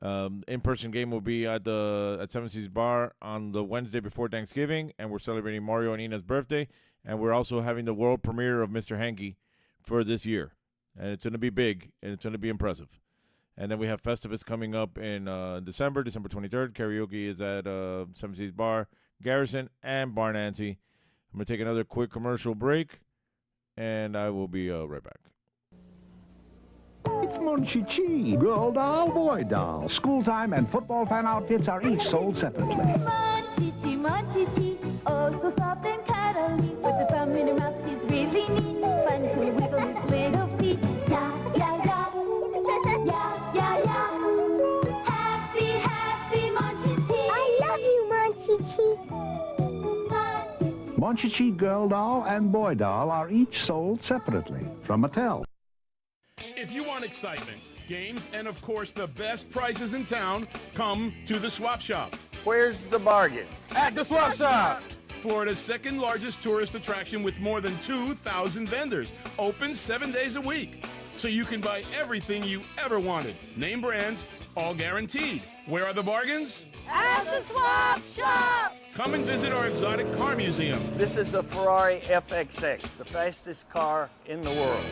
In-person game will be at 7 Seas Bar on the Wednesday before Thanksgiving, and we're celebrating Mario and Ina's birthday, and we're also having the world premiere of Mr. Hanky for this year. And it's going to be big, and it's going to be impressive. And then we have Festivus coming up in December 23rd. Karaoke is at 7 Seas Bar, Garrison, and Bar Nancy. I'm going to take another quick commercial break, and I will be right back. It's Monchichi, girl doll, boy doll. School time and football fan outfits are each sold separately. Monchichi, Monchichi, oh so soft and cuddly. With the thumb in her mouth, she's really neat. Fun to wiggle his little feet. Yeah, yeah, yeah. Yeah, yeah, yeah. Happy, happy Monchichi. I love you, Monchichi. Monchichi girl doll and boy doll are each sold separately from Mattel. If you want excitement, games, and of course the best prices in town, come to the Swap Shop. Where's the bargains? At the Swap Shop! Florida's second largest tourist attraction with more than 2,000 vendors. Open 7 days a week. So you can buy everything you ever wanted. Name brands, all guaranteed. Where are the bargains? At the Swap Shop! Come and visit our exotic car museum. This is a Ferrari FXX, the fastest car in the world.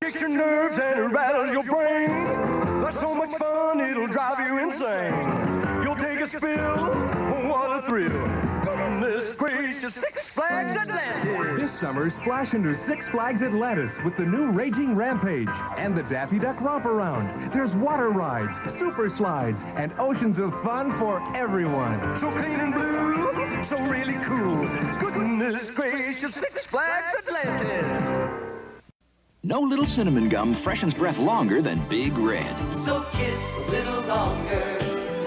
Kicks your nerves and it rattles your brain. That's so much fun, it'll drive you insane. You'll take a spill, what a thrill. Goodness gracious, Six Flags Atlantis. This summer, splash into Six Flags Atlantis with the new Raging Rampage and the Daffy Duck Romp Around. There's water rides, super slides, and oceans of fun for everyone. So clean and blue, so really cool. Goodness gracious, Six Flags Atlantis. No little cinnamon gum freshens breath longer than Big Red. So kiss a little longer,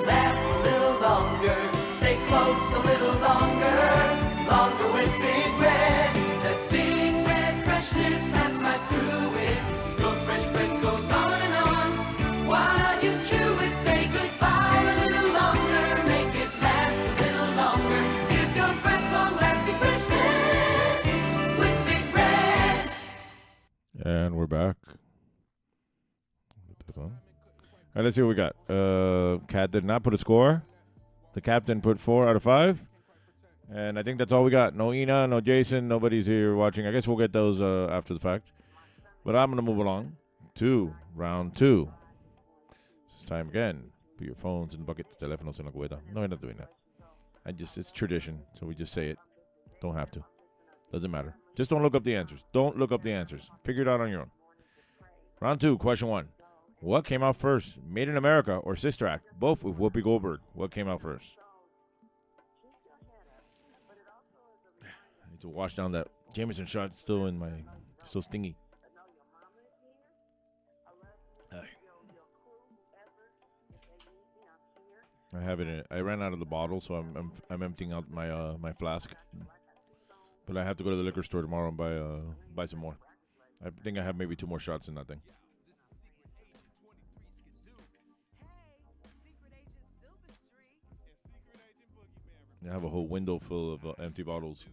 laugh a little longer, stay close a little longer, longer with Big Red. That Big Red freshness lasts right through it. Your fresh breath goes on and on. While you chew it, say goodbye a little longer, make it last a little longer. Give your breath long-lasting freshness with Big Red. And we're back. All right, let's see what we got. Kat did not put a score. The captain put 4 out of 5. And I think that's all we got. No Ina, no Jason. Nobody's here watching. I guess we'll get those after the fact. But I'm going to move along to round 2. It's time again. Put your phones in the buckets. Teléfonos en la cubeta. No, we're not doing that. It's tradition, so we just say it. Don't have to. Doesn't matter. Just don't look up the answers. Don't look up the answers. Figure it out on your own. Round 2, question 1. What came out first? Made in America or Sister Act? Both with Whoopi Goldberg. What came out first? I need to wash down that Jameson shot. Still stingy. I have it. I ran out of the bottle, so I'm emptying out my my flask. But I have to go to the liquor store tomorrow and buy some more. I think I have maybe 2 more shots in that thing. I have a whole window full of empty bottles.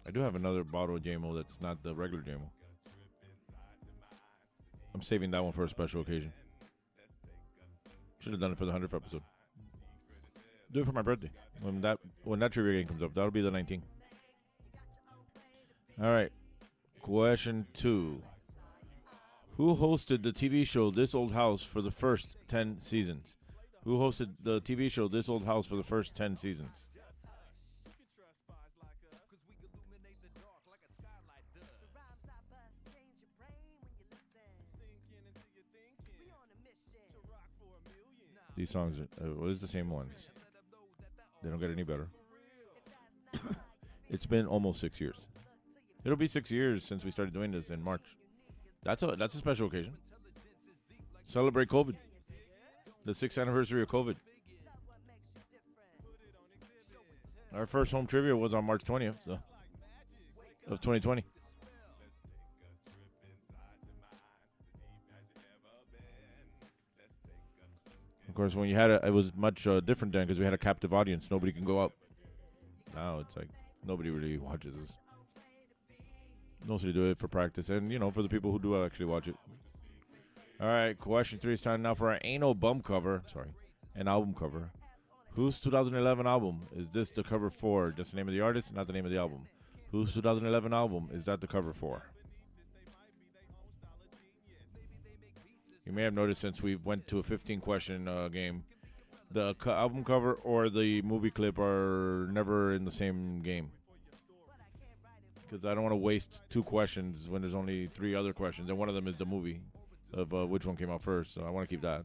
I do have another bottle of JMO that's not the regular JMO. I'm saving that one for a special occasion. Should have done it for the 100th episode. Do it for my birthday. When that trivia game comes up, that'll be the 19th. All right. Question 2. Who hosted the TV show This Old House for the first 10 seasons? Who hosted the TV show This Old House for the first 10 seasons? These songs are the same ones. They don't get any better. It's been almost 6 years. It'll be 6 years since we started doing this in March. That's a special occasion. Celebrate COVID. The 6th anniversary of COVID. Our first home trivia was on March 20th of 2020. Of course, when you had it was much different then because we had a captive audience. Nobody can go up. Now it's like nobody really watches this. Mostly do it for practice and, for the people who do actually watch it. All right, question 3 is time now for our anal bum cover. Sorry, an album cover. Whose 2011 album is this the cover for? Just the name of the artist, not the name of the album. Whose 2011 album is that the cover for? You may have noticed since we went to a 15-question game, the album cover or the movie clip are never in the same game. Because I don't want to waste 2 questions when there's only 3 other questions, and one of them is the movie of which one came out first. So I want to keep that.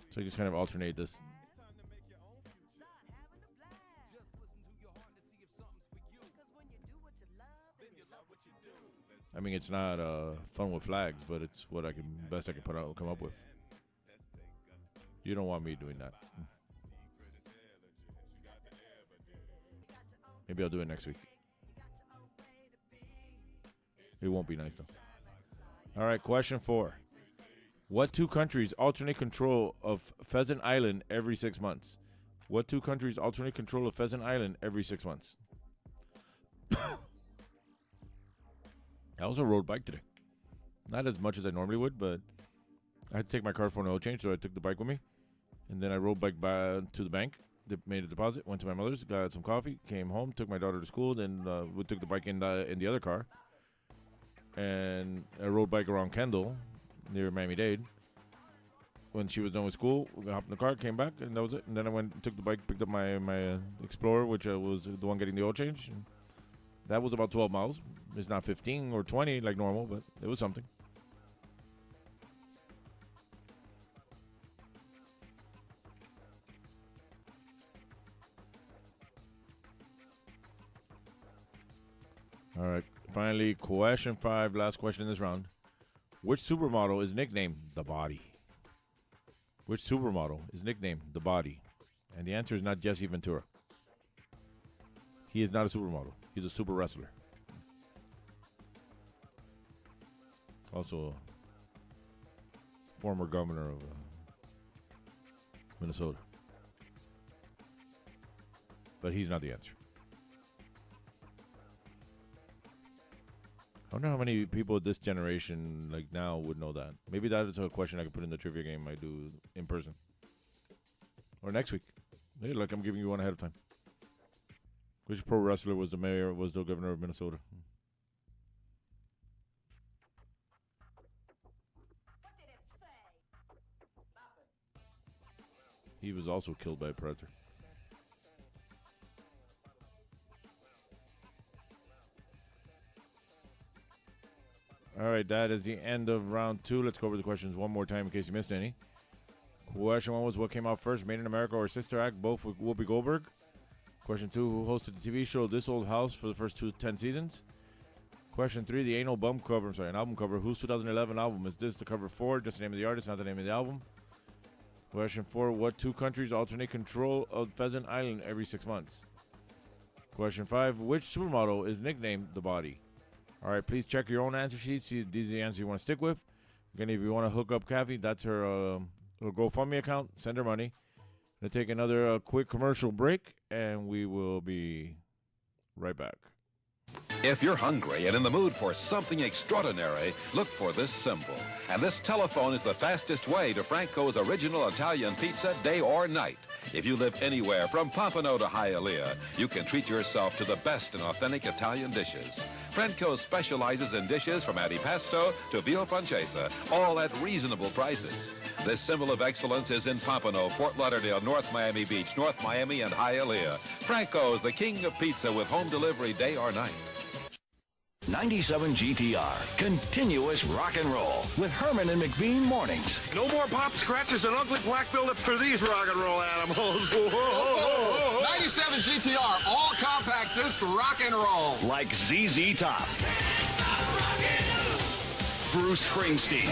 So you just kind of alternate this. I mean, it's not fun with flags, but it's what I can come up with. You don't want me doing that. Maybe I'll do it next week. It won't be nice though. All right, question 4. What 2 countries alternate control of Pheasant Island every 6 months? What 2 countries alternate control of Pheasant Island every 6 months? I also rode bike today. Not as much as I normally would, but I had to take my car for an oil change, so I took the bike with me. And then I rode bike back to the bank, made a deposit, went to my mother's, got some coffee, came home, took my daughter to school, then we took the bike in the other car. And I rode bike around Kendall, near Miami-Dade. When she was done with school, we hopped in the car, came back, and that was it. And then I went, took the bike, picked up my Explorer, which was the one getting the oil change. And that was about 12 miles. It's not 15 or 20 like normal, but it was something. All right. Finally, question 5, last question in this round. Which supermodel is nicknamed The Body? Which supermodel is nicknamed The Body? And the answer is not Jesse Ventura. He is not a supermodel. He's a super wrestler. Also a former governor of Minnesota. But he's not the answer. I wonder how many people of this generation, like now, would know that. Maybe that is a question I could put in the trivia game I do in person. Or next week. Hey, look, I'm giving you one ahead of time. Which pro wrestler was the mayor, was the governor of Minnesota? He was also killed by a predator. All right, that is the end of round 2. Let's go over the questions one more time in case you missed any. Question 1 was what came out first, Made in America or Sister Act, both with Whoopi Goldberg. Question 2, who hosted the TV show This Old House for the first 10 seasons? Question 3, the an album cover, whose 2011 album is this the cover for? Just the name of the artist, not the name of the album. Question 4, what 2 countries alternate control of Pheasant Island every 6 months? Question 5, which supermodel is nicknamed The Body? All right, please check your own answer sheets. See if these are the answers you want to stick with. Again, if you want to hook up Kathy, that's her GoFundMe account. Send her money. We'll take another quick commercial break, and we will be right back. If you're hungry and in the mood for something extraordinary, look for this symbol. And this telephone is the fastest way to Franco's original Italian pizza, day or night. If you live anywhere from Pompano to Hialeah, you can treat yourself to the best in authentic Italian dishes. Franco specializes in dishes from antipasto to veal francese, all at reasonable prices. This symbol of excellence is in Pompano, Fort Lauderdale, North Miami Beach, North Miami, and Hialeah. Franco's, the king of pizza with home delivery day or night. 97 GTR, continuous rock and roll with Herman and McBean mornings. No more pop scratches and ugly black buildups for these rock and roll animals. 97 GTR, all compact disc rock and roll. Like ZZ Top, Bruce Springsteen,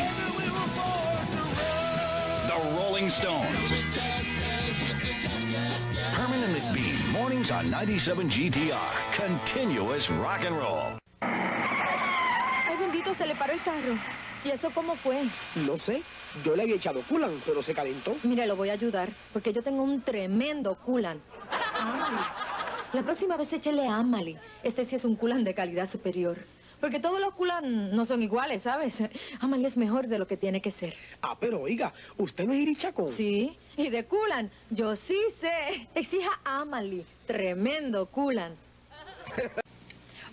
the Rolling Stones. Herman and McBean, mornings on 97 GTR, continuous rock and roll. Ay, bendito, se le paró el carro. ¿Y eso cómo fue? No sé. Yo le había echado coolant, pero se calentó. Mire, lo voy a ayudar, porque yo tengo un tremendo coolant. Amali. La próxima vez échele a Amali. Este sí es un coolant de calidad superior. Porque todos los coolant no son iguales, ¿sabes? Amali es mejor de lo que tiene que ser. Ah, pero oiga, ¿usted no es irichacón? Sí, y de coolant, yo sí sé. Exija a Amali. Tremendo coolant.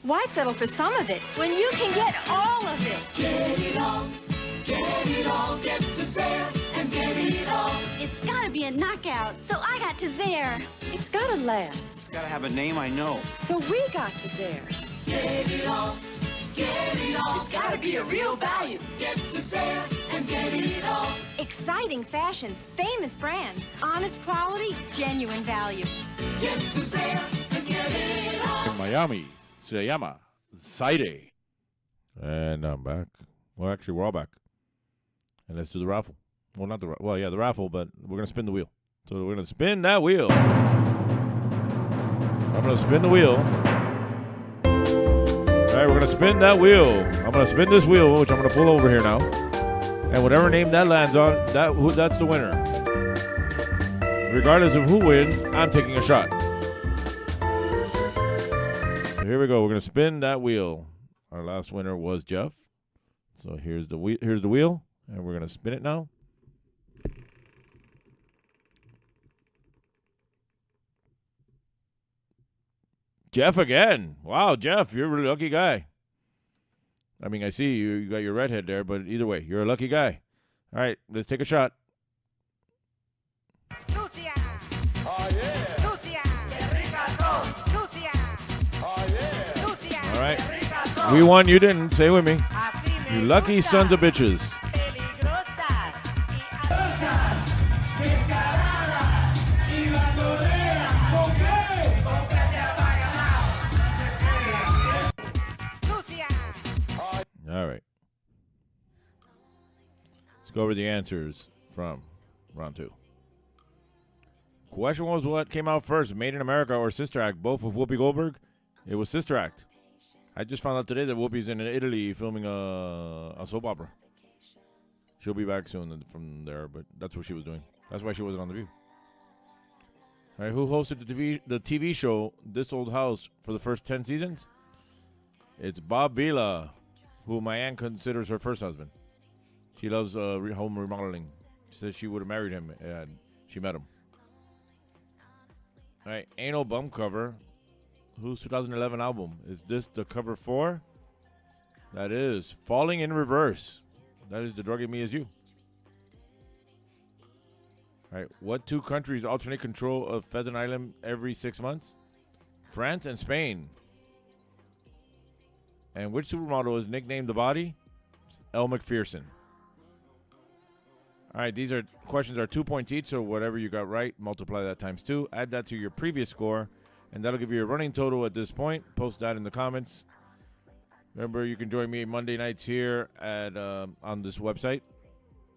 Why settle for some of it when you can get all of it? Get it all, get to Zare and get it all. It's gotta be a knockout, so I got to Zare. It's gotta last. It's gotta have a name I know. So we got to Zare. Get it all, It's gotta be a real value. get to Zare and get it all. Exciting fashions, famous brands, honest quality, genuine value. Get to Zare and get it all. In Miami, se llama Zaire. And I'm back. Well, actually, we're all back. And let's do the raffle. Well, not the raffle. Well, yeah, the raffle, but we're going to spin the wheel. So we're going to spin that wheel. I'm going to spin the wheel. All right, we're going to spin that wheel. I'm going to spin this wheel, which I'm going to pull over here now. And whatever name that lands on, that's the winner. Regardless of who wins, I'm taking a shot. So here we go. We're going to spin that wheel. Our last winner was Geoff. So here's the wheel, and we're going to spin it now. Geoff again. Wow, Geoff, you're a really lucky guy. I mean, I see you got your redhead there, but either way, you're a lucky guy. All right, let's take a shot. Lucia. Oh, yeah. Lucia. Lucia. Oh, yeah. Lucia. All right. We won, you didn't. Say it with me. You lucky sons of bitches. All right. Let's go over the answers from round 2. Question was what came out first, Made in America or Sister Act, both with Whoopi Goldberg? It was Sister Act. I just found out today that Whoopi's in Italy filming a soap opera. She'll be back soon from there, but that's what she was doing. That's why she wasn't on The View. All right, who hosted the TV show This Old House for the first 10 seasons? It's Bob Vila, who my aunt considers her first husband. She loves home remodeling. She says she would have married him, and she met him. All right, Anal Bum cover. Whose 2011 album? Is this the cover for? That is Falling in Reverse. That is The Drug Me As You. All right, what 2 countries alternate control of Pheasant Island every 6 months? France and Spain. And which supermodel is nicknamed The Body? L. McPherson. All right, these questions are 2 points each, so whatever you got right, multiply that times 2. Add that to your previous score, and that'll give you a running total at this point. Post that in the comments. Remember, you can join me Monday nights here at on this website,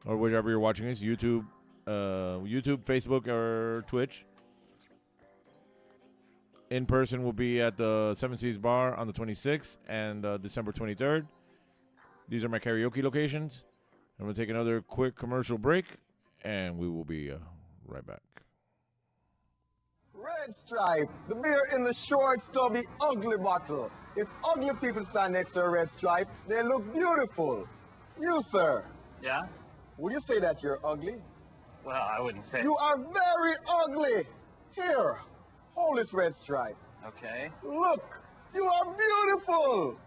or wherever you're watching this, YouTube, Facebook, or Twitch. In person will be at the Seven Seas Bar on the 26th and December 23rd. These are my karaoke locations. I'm going to take another quick commercial break, and we will be right back. Red Stripe, the beer in the short, stubby, ugly bottle. If ugly people stand next to a Red Stripe, they look beautiful. You, sir. Yeah? Would you say that you're ugly? Well, I wouldn't say. You are very ugly. Here, hold this Red Stripe. Okay. Look, you are beautiful.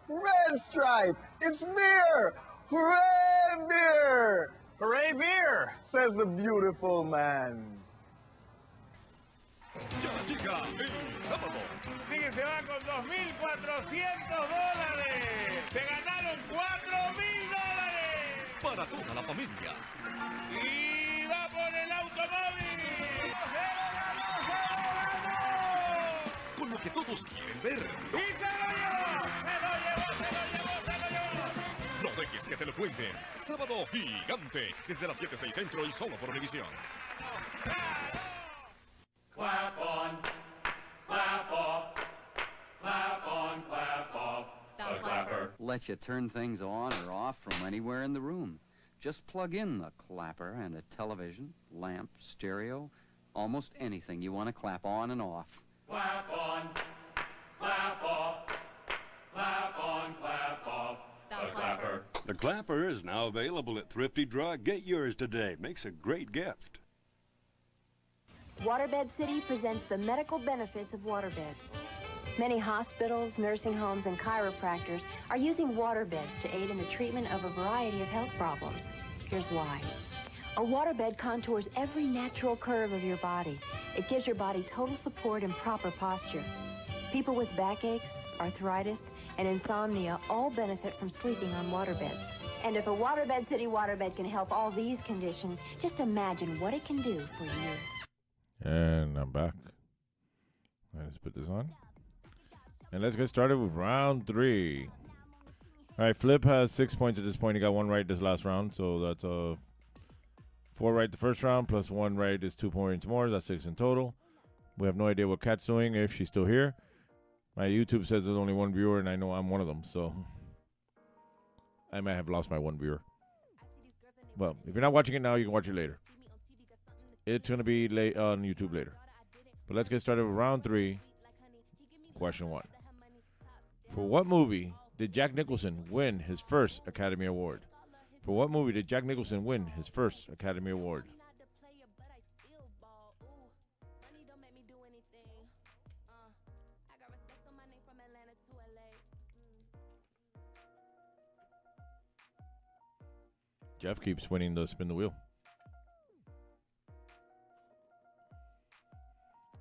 Red Stripe, it's beer. Hooray, beer. Hooray, beer, says the beautiful man. Ya llega el sábado. Fíjense, va con $2,400. Se ganaron $4,000. Para toda la familia. Y va por el automóvil. Con lo que todos quieren ver. ¡Y se lo llevó! ¡Se lo llevó, se lo llevó, se lo llevó! No dejes que te lo cuenten. Sábado gigante. Desde las 7:06 Centro y solo por Univisión. Clap on, clap off, clap on, clap off, the clapper. Lets you turn things on or off from anywhere in the room. Just plug in the clapper and a television, lamp, stereo, almost anything you want to clap on and off. Clap on, clap off, clap on, clap off, the clapper. The clapper is now available at Thrifty Drug. Get yours today. Makes a great gift. Waterbed City presents the medical benefits of waterbeds. Many hospitals, nursing homes, and chiropractors are using waterbeds to aid in the treatment of a variety of health problems. Here's why. A waterbed contours every natural curve of your body. It gives your body total support and proper posture. People with backaches, arthritis, and insomnia all benefit from sleeping on waterbeds. And if a Waterbed City waterbed can help all these conditions, just imagine what it can do for you. And I'm back. Let's put this on. And let's get started with round 3. All right, Flip has 6 points at this point. He got 1 right this last round, so that's 4 right the first round, plus 1 right is 2 points more. That's 6 in total. We have no idea what Kat's doing, if she's still here. My YouTube says there's only 1 viewer, and I know I'm one of them, so I might have lost my 1 viewer. Well, if you're not watching it now, you can watch it later. It's going to be late on YouTube later. But let's get started with round 3. Question 1. For what movie did Jack Nicholson win his first Academy Award? For what movie did Jack Nicholson win his first Academy Award? Geoff keeps winning the spin the wheel.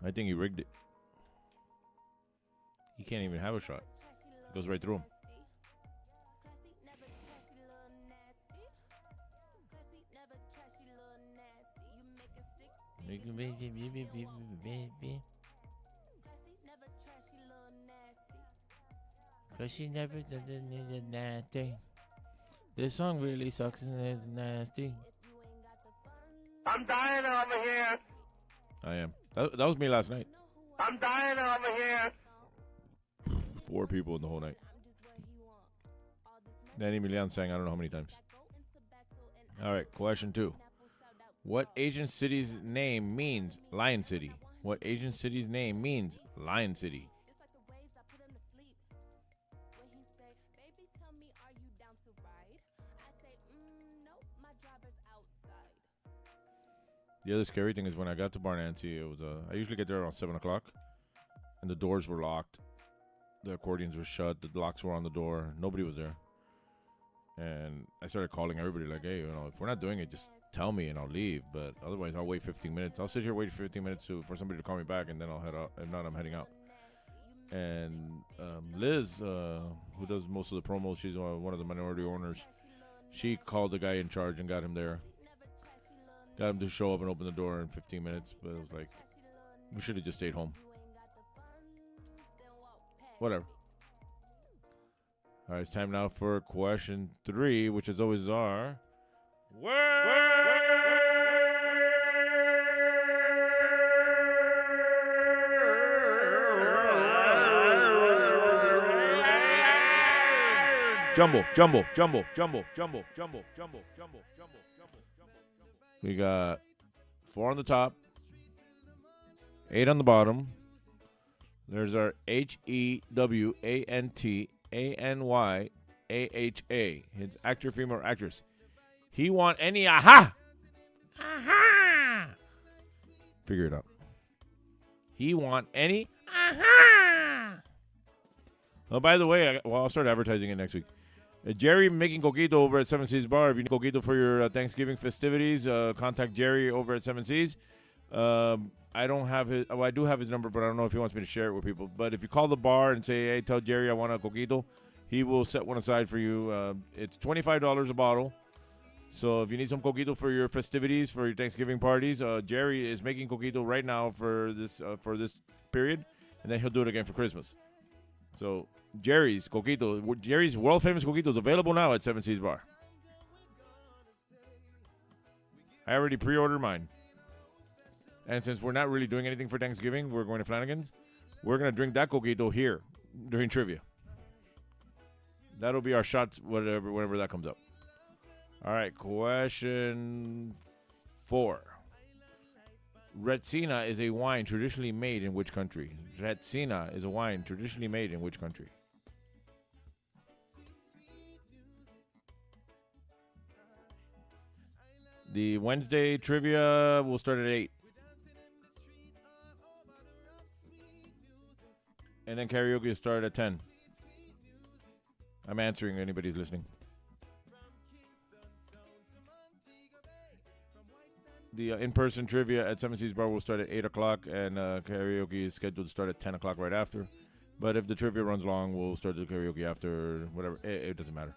I think he rigged it. He can't even have a shot. It goes right through him. Cause she never does it nasty. This song really sucks and it's nasty. I'm dying over here. I am. That was me last night. I'm dying over here. 4 people in the whole night. Danny Milian sang I don't know how many times. All right, question 2. What Asian city's name means Lion City? What Asian city's name means Lion City? The other scary thing is when I got to Bar Nancy, it was I usually get there around 7 o'clock, and the doors were locked. The accordions were shut. The locks were on the door. Nobody was there. And I started calling everybody like, hey, if we're not doing it, just tell me and I'll leave. But otherwise, I'll wait 15 minutes. I'll sit here waiting 15 minutes for somebody to call me back, and then I'll head out. If not, I'm heading out. And Liz, who does most of the promos, she's one of the minority owners. She called the guy in charge and got him there. Got him to show up and open the door in 15 minutes. But it was like, we should have just stayed home. Whatever. All right, it's time now for question 3, which is always our Jumble. We got 4 on the top, 8 on the bottom. There's our HEWANTANYAHA. His actor, female, or actress. He want any aha. Aha. Figure it out. He want any aha. Oh, by the way, I'll start advertising it next week. Jerry making coquito over at 7 Seas Bar. If you need coquito for your Thanksgiving festivities, contact Jerry over at 7 Seas. I don't have his. Well, I do have his number, but I don't know if he wants me to share it with people. But if you call the bar and say, "Hey, tell Jerry I want a coquito," he will set one aside for you. It's $25 a bottle. So if you need some coquito for your festivities, for your Thanksgiving parties, Jerry is making coquito right now for this period, and then he'll do it again for Christmas. So Jerry's coquito, Jerry's world famous coquito is available now at 7 Seas Bar. I already pre-ordered mine. And since we're not really doing anything for Thanksgiving, we're going to Flanagan's. We're going to drink that coquito here during trivia. That'll be our shots whenever that comes up. All right, question 4. Retsina is a wine traditionally made in which country? Retsina is a wine traditionally made in which country? The Wednesday trivia will start at 8. And then karaoke will start at 10. I'm answering anybody's listening. The in-person trivia at 7 Seas Bar will start at 8 o'clock, and karaoke is scheduled to start at 10 o'clock right after. But if the trivia runs long, we'll start the karaoke after, whatever. It doesn't matter.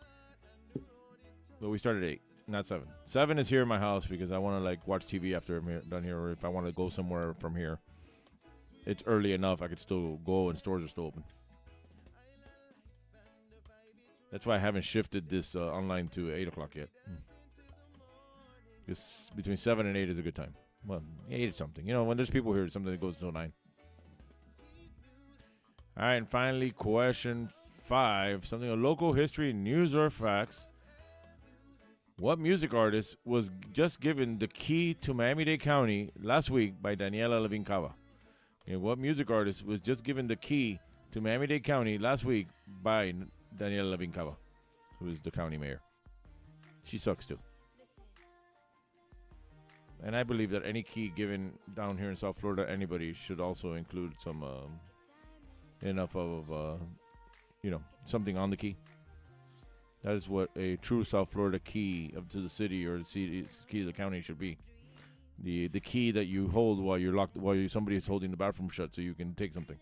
But we start at 8, not 7. 7 is here in my house because I want to watch TV after I'm done here, or if I want to go somewhere from here. It's early enough, I could still go and stores are still open. That's why I haven't shifted this online to 8 o'clock yet. Because between 7 and 8 is a good time. Well, 8 is something. When there's people here, it's something that goes until 9. All right, and finally, question 5. Something of local history, news, or facts. What music artist was just given the key to Miami-Dade County last week by Daniela Levine Cava? Okay, what music artist was just given the key to Miami-Dade County last week by Daniela Levine Cava, who is the county mayor? She sucks too. And I believe that any key given down here in South Florida, anybody should also include some enough of something on the key. That is what a true South Florida key to the city or the key to the county should be. The key that you hold while you're locked, while somebody is holding the bathroom shut, so you can take something.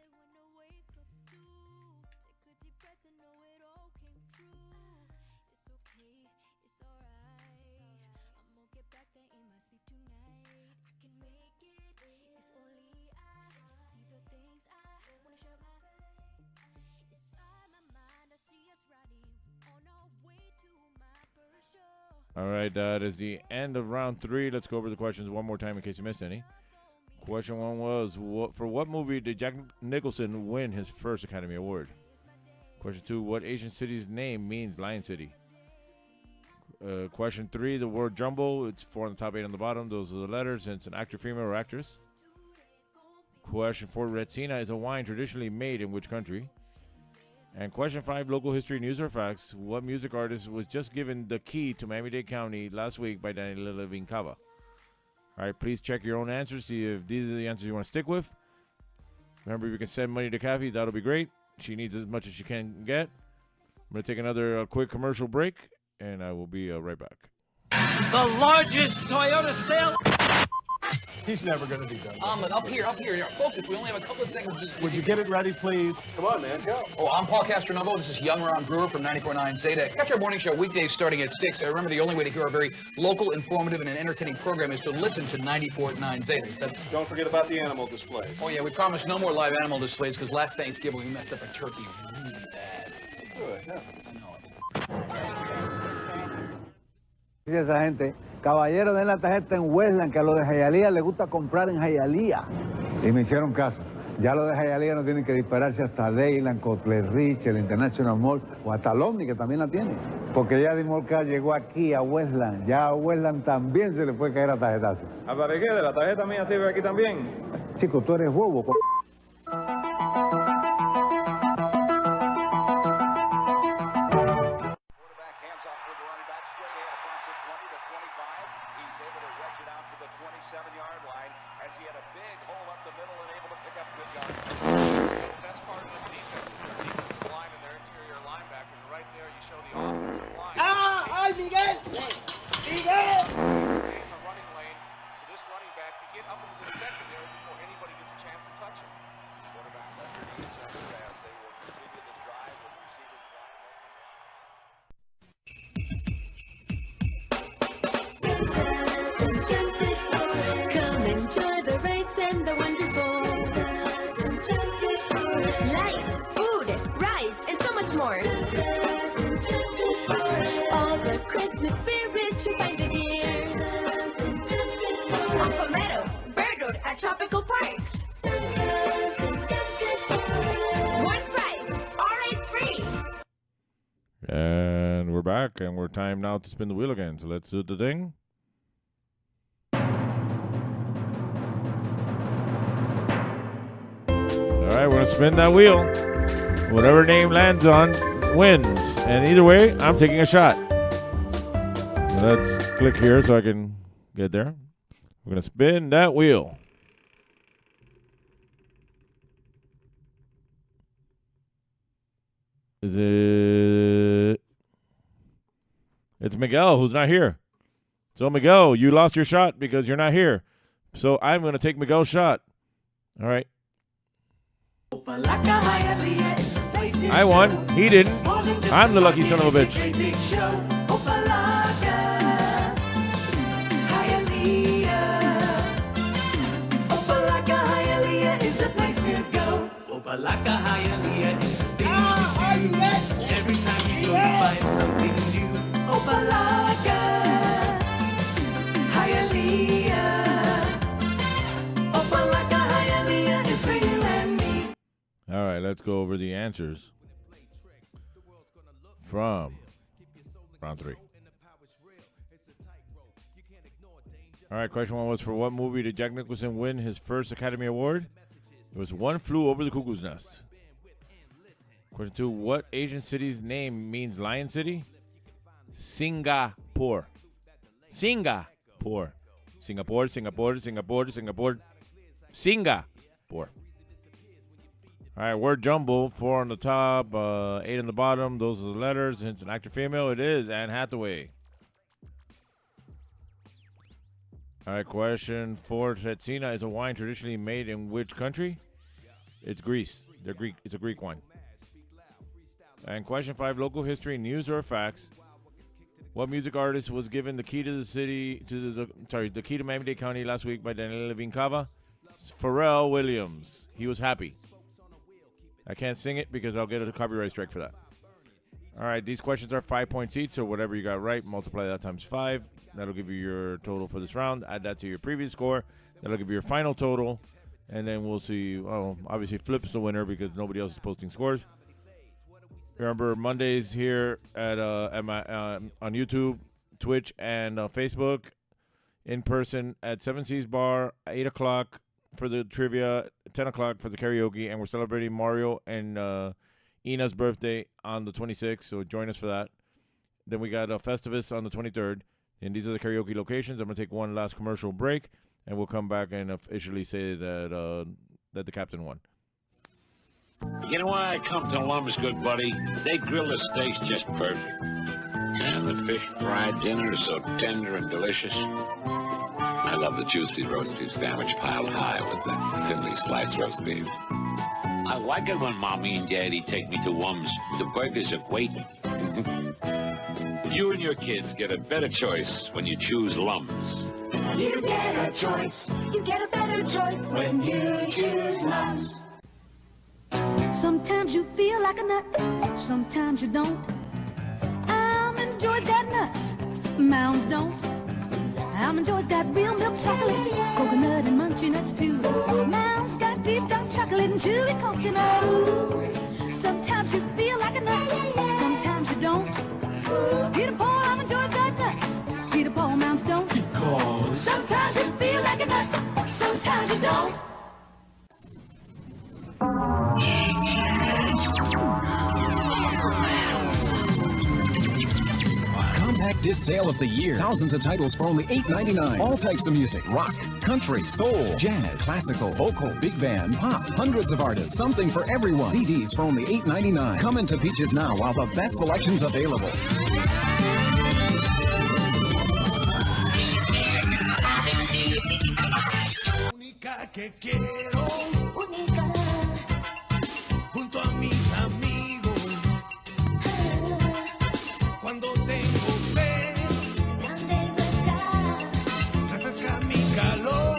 All right, that is the end of round 3. Let's go over the questions one more time in case you missed any. Question 1 was, for what movie did Jack Nicholson win his first Academy Award? Question 2, what Asian city's name means Lion City? Question 3, the word jumbo. It's 4 on the top, 8 on the bottom. Those are the letters, and it's an actor, female, or actress. Question 4, Retsina is a wine traditionally made in which country? And question 5, local history, news, or facts. What music artist was just given the key to Miami-Dade County last week by Daniela Levine Cava? All right, please check your own answers. See if these are the answers you want to stick with. Remember, if you can send money to Kathy, that'll be great. She needs as much as she can get. I'm going to take another quick commercial break, and I will be right back. The largest Toyota sale. He's never going to be done. Up here. Focus, we only have a couple of seconds. Would you get it ready, please? Come on, man, go. Oh, I'm Paul Castronovo. This is Young Ron Brewer from 94.9 Zeta. Catch our morning show weekdays starting at 6. Remember, the only way to hear our very local, informative, and entertaining program is to listen to 94.9 Zeta. Don't forget about the animal displays. Oh, yeah, we promise no more live animal displays because last Thanksgiving we messed up a turkey really bad. Good, yeah. Dice esa gente, caballero, den la tarjeta en Westland, que a los de Hialeah les gusta comprar en Hialeah. Y me hicieron caso. Ya los de Hialeah no tienen que dispararse hasta Dayland, Cotler Ridge, el International Mall, o hasta el Omni, que también la tiene. Porque ya Dimolcar llegó aquí a Westland. Ya a Westland también se le puede caer a tarjetazo. ¿Para qué? ¿De la tarjeta mía sirve aquí también? Chico, tú eres bobo. ¡Ay, Miguel! ¡Miguel! Come enjoy the rides and the wonderful life, food, rides, and so much more. All the Christmas spirit you find it here. On Palmetto, Bird Road at Tropical Park. One price, all rides free. And we're back, and we're time now to spin the wheel again. So let's do the thing. All right, we're going to spin that wheel. Whatever name lands on wins. And either way, I'm taking a shot. Let's click here so I can get there. We're going to spin that wheel. Is it? It's Miguel who's not here. So, Miguel, you lost your shot because you're not here. So, I'm going to take Miguel's shot. All right. I won. He didn't. I'm the lucky son of a bitch. Every time you go, you find something new. Opalaka, Hialeah. Opalaka, Hialeah is for you and me. All right, let's go over the answers from round 3. All right, question 1 was, for what movie did Jack Nicholson win his first Academy Award? It was One Flew Over the Cuckoo's Nest. Question 2, what Asian city's name means Lion City? Singapore. Singapore. Singapore, Singapore, Singapore, Singapore. Singapore. All right, word jumble. 4 on the top, 8 on the bottom. Those are the letters. Hence an actor female. It is Anne Hathaway. All right, question 4. Tetsina is a wine traditionally made in which country? It's Greece. They're Greek. It's a Greek wine. And question 5, local history, news or facts. What music artist was given the key to the city, the key to Miami-Dade County last week by Daniela Levine Cava? It's Pharrell Williams. He was happy. I can't sing it because I'll get a copyright strike for that. All right, these questions are 5 points each, so whatever you got right, multiply that times 5. That'll give you your total for this round. Add that to your previous score. That'll give you your final total. And then we'll see. Oh, obviously, Flip's the winner because nobody else is posting scores. Remember, Mondays here at on YouTube, Twitch, and Facebook. In person at 7 Seas Bar, 8 o'clock for the trivia, 10 o'clock for the karaoke. And we're celebrating Mario and Ina's birthday on the 26th, so join us for that. Then we got Festivus on the 23rd. And these are the karaoke locations. I'm going to take one last commercial break, and we'll come back and officially say that that the captain won. You know why I come to Lum's, good buddy? They grill the steaks just perfect. And the fish fried dinner is so tender and delicious. I love the juicy roast beef sandwich piled high with the thinly sliced roast beef. I like it when Mommy and Daddy take me to Wum's. The burgers are great. You and your kids get a better choice when you choose Lums. You get a choice. You get a better choice when you choose Lums. Sometimes you feel like a nut, sometimes you don't. Almond Joy's got nuts, Mounds don't. Almond Joy's got real milk chocolate, coconut and munchy nuts too. Mounds got deep dark chocolate and chewy coconut. Ooh. Sometimes you feel like a nut, sometimes you don't. Peter Paul, Almond Joy's got nuts, Peter Paul, Mounds don't. Because sometimes you feel like a nut, sometimes you don't. Compact disc sale of the year. Thousands of titles for only $8.99. All types of music. Rock, country, soul, jazz, classical, vocal, big band, pop. Hundreds of artists. Something for everyone. CDs for only $8.99. Come into Peaches now while the best selection's available. Única que quiero, única, junto a mis amigos. Cuando tengo sed, ¿dónde estás? Refresca mi calor.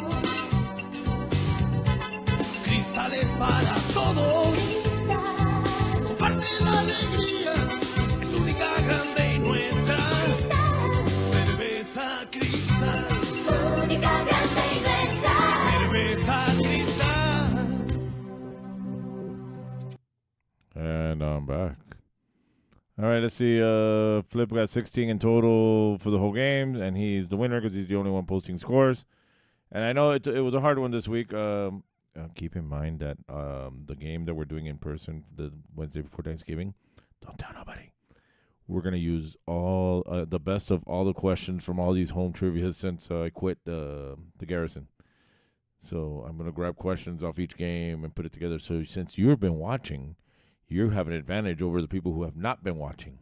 Cristales para todos. Comparte la alegría, es única, grande y nuestra. Cerveza Cristal. Única, grande y nuestra. Cerveza Cristal. And I'm back. All right, let's see. Flip got 16 in total for the whole game, and he's the winner because he's the only one posting scores. And I know it was a hard one this week. Keep in mind that the game that we're doing in person the Wednesday before Thanksgiving, don't tell nobody. We're going to use all the best of all the questions from all these home trivia since I quit the Garrison. So I'm going to grab questions off each game and put it together. So since you've been watching, you have an advantage over the people who have not been watching.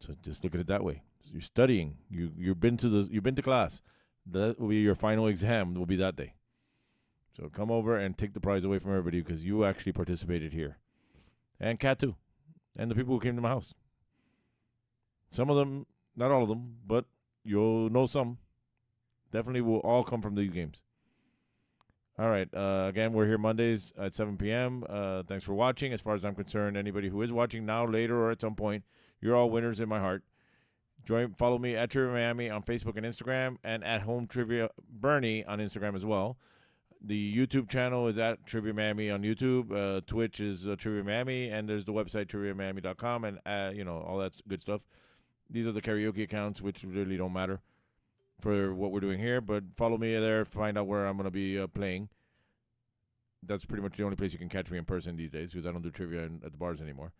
So just look at it that way. You're studying. You've been to class. That will be your final exam. Will be that day. So come over and take the prize away from everybody because you actually participated here, and Kat too, and the people who came to my house. Some of them, not all of them, but you'll know some. Definitely will all come from these games. All right. Again, we're here Mondays at 7 p.m. Thanks for watching. As far as I'm concerned, anybody who is watching now, later, or at some point, you're all winners in my heart. Follow me at Trivia Miami on Facebook and Instagram, and at Home Trivia Bernie on Instagram as well. The YouTube channel is at Trivia Miami on YouTube. Twitch is Trivia Miami, and there's the website triviamiami.com, and all that good stuff. These are the karaoke accounts, which really don't matter for what we're doing here, but follow me there, find out where I'm going to be playing. That's pretty much the only place you can catch me in person these days because I don't do trivia at the bars anymore.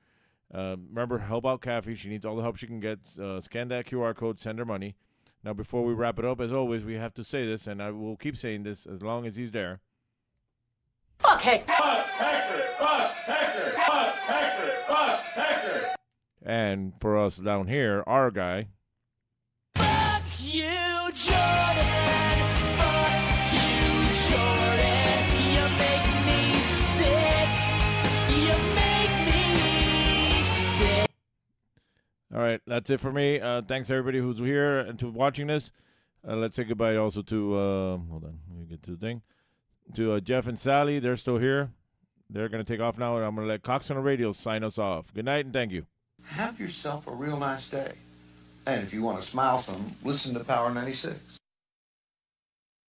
Remember, help out Kathy. She needs all the help she can get. Scan that QR code, send her money. Now, before we wrap it up, as always, we have to say this, and I will keep saying this as long as he's there. Fuck Hector! Fuck Hector! Fuck Hector! Fuck Hector! Fuck Hector! And for us down here, our guy. Fuck you, Jordan! Fuck you, Jordan! You make me sick! You make me sick! All right, that's it for me. Thanks, everybody who's here and to watching this. Let's say goodbye also to, hold on, let me get to the thing. To Geoff and Sally, they're still here. They're going to take off now, and I'm going to let Cox on the radio sign us off. Good night, and thank you. Have yourself a real nice day. And if you want to smile some, listen to Power 96.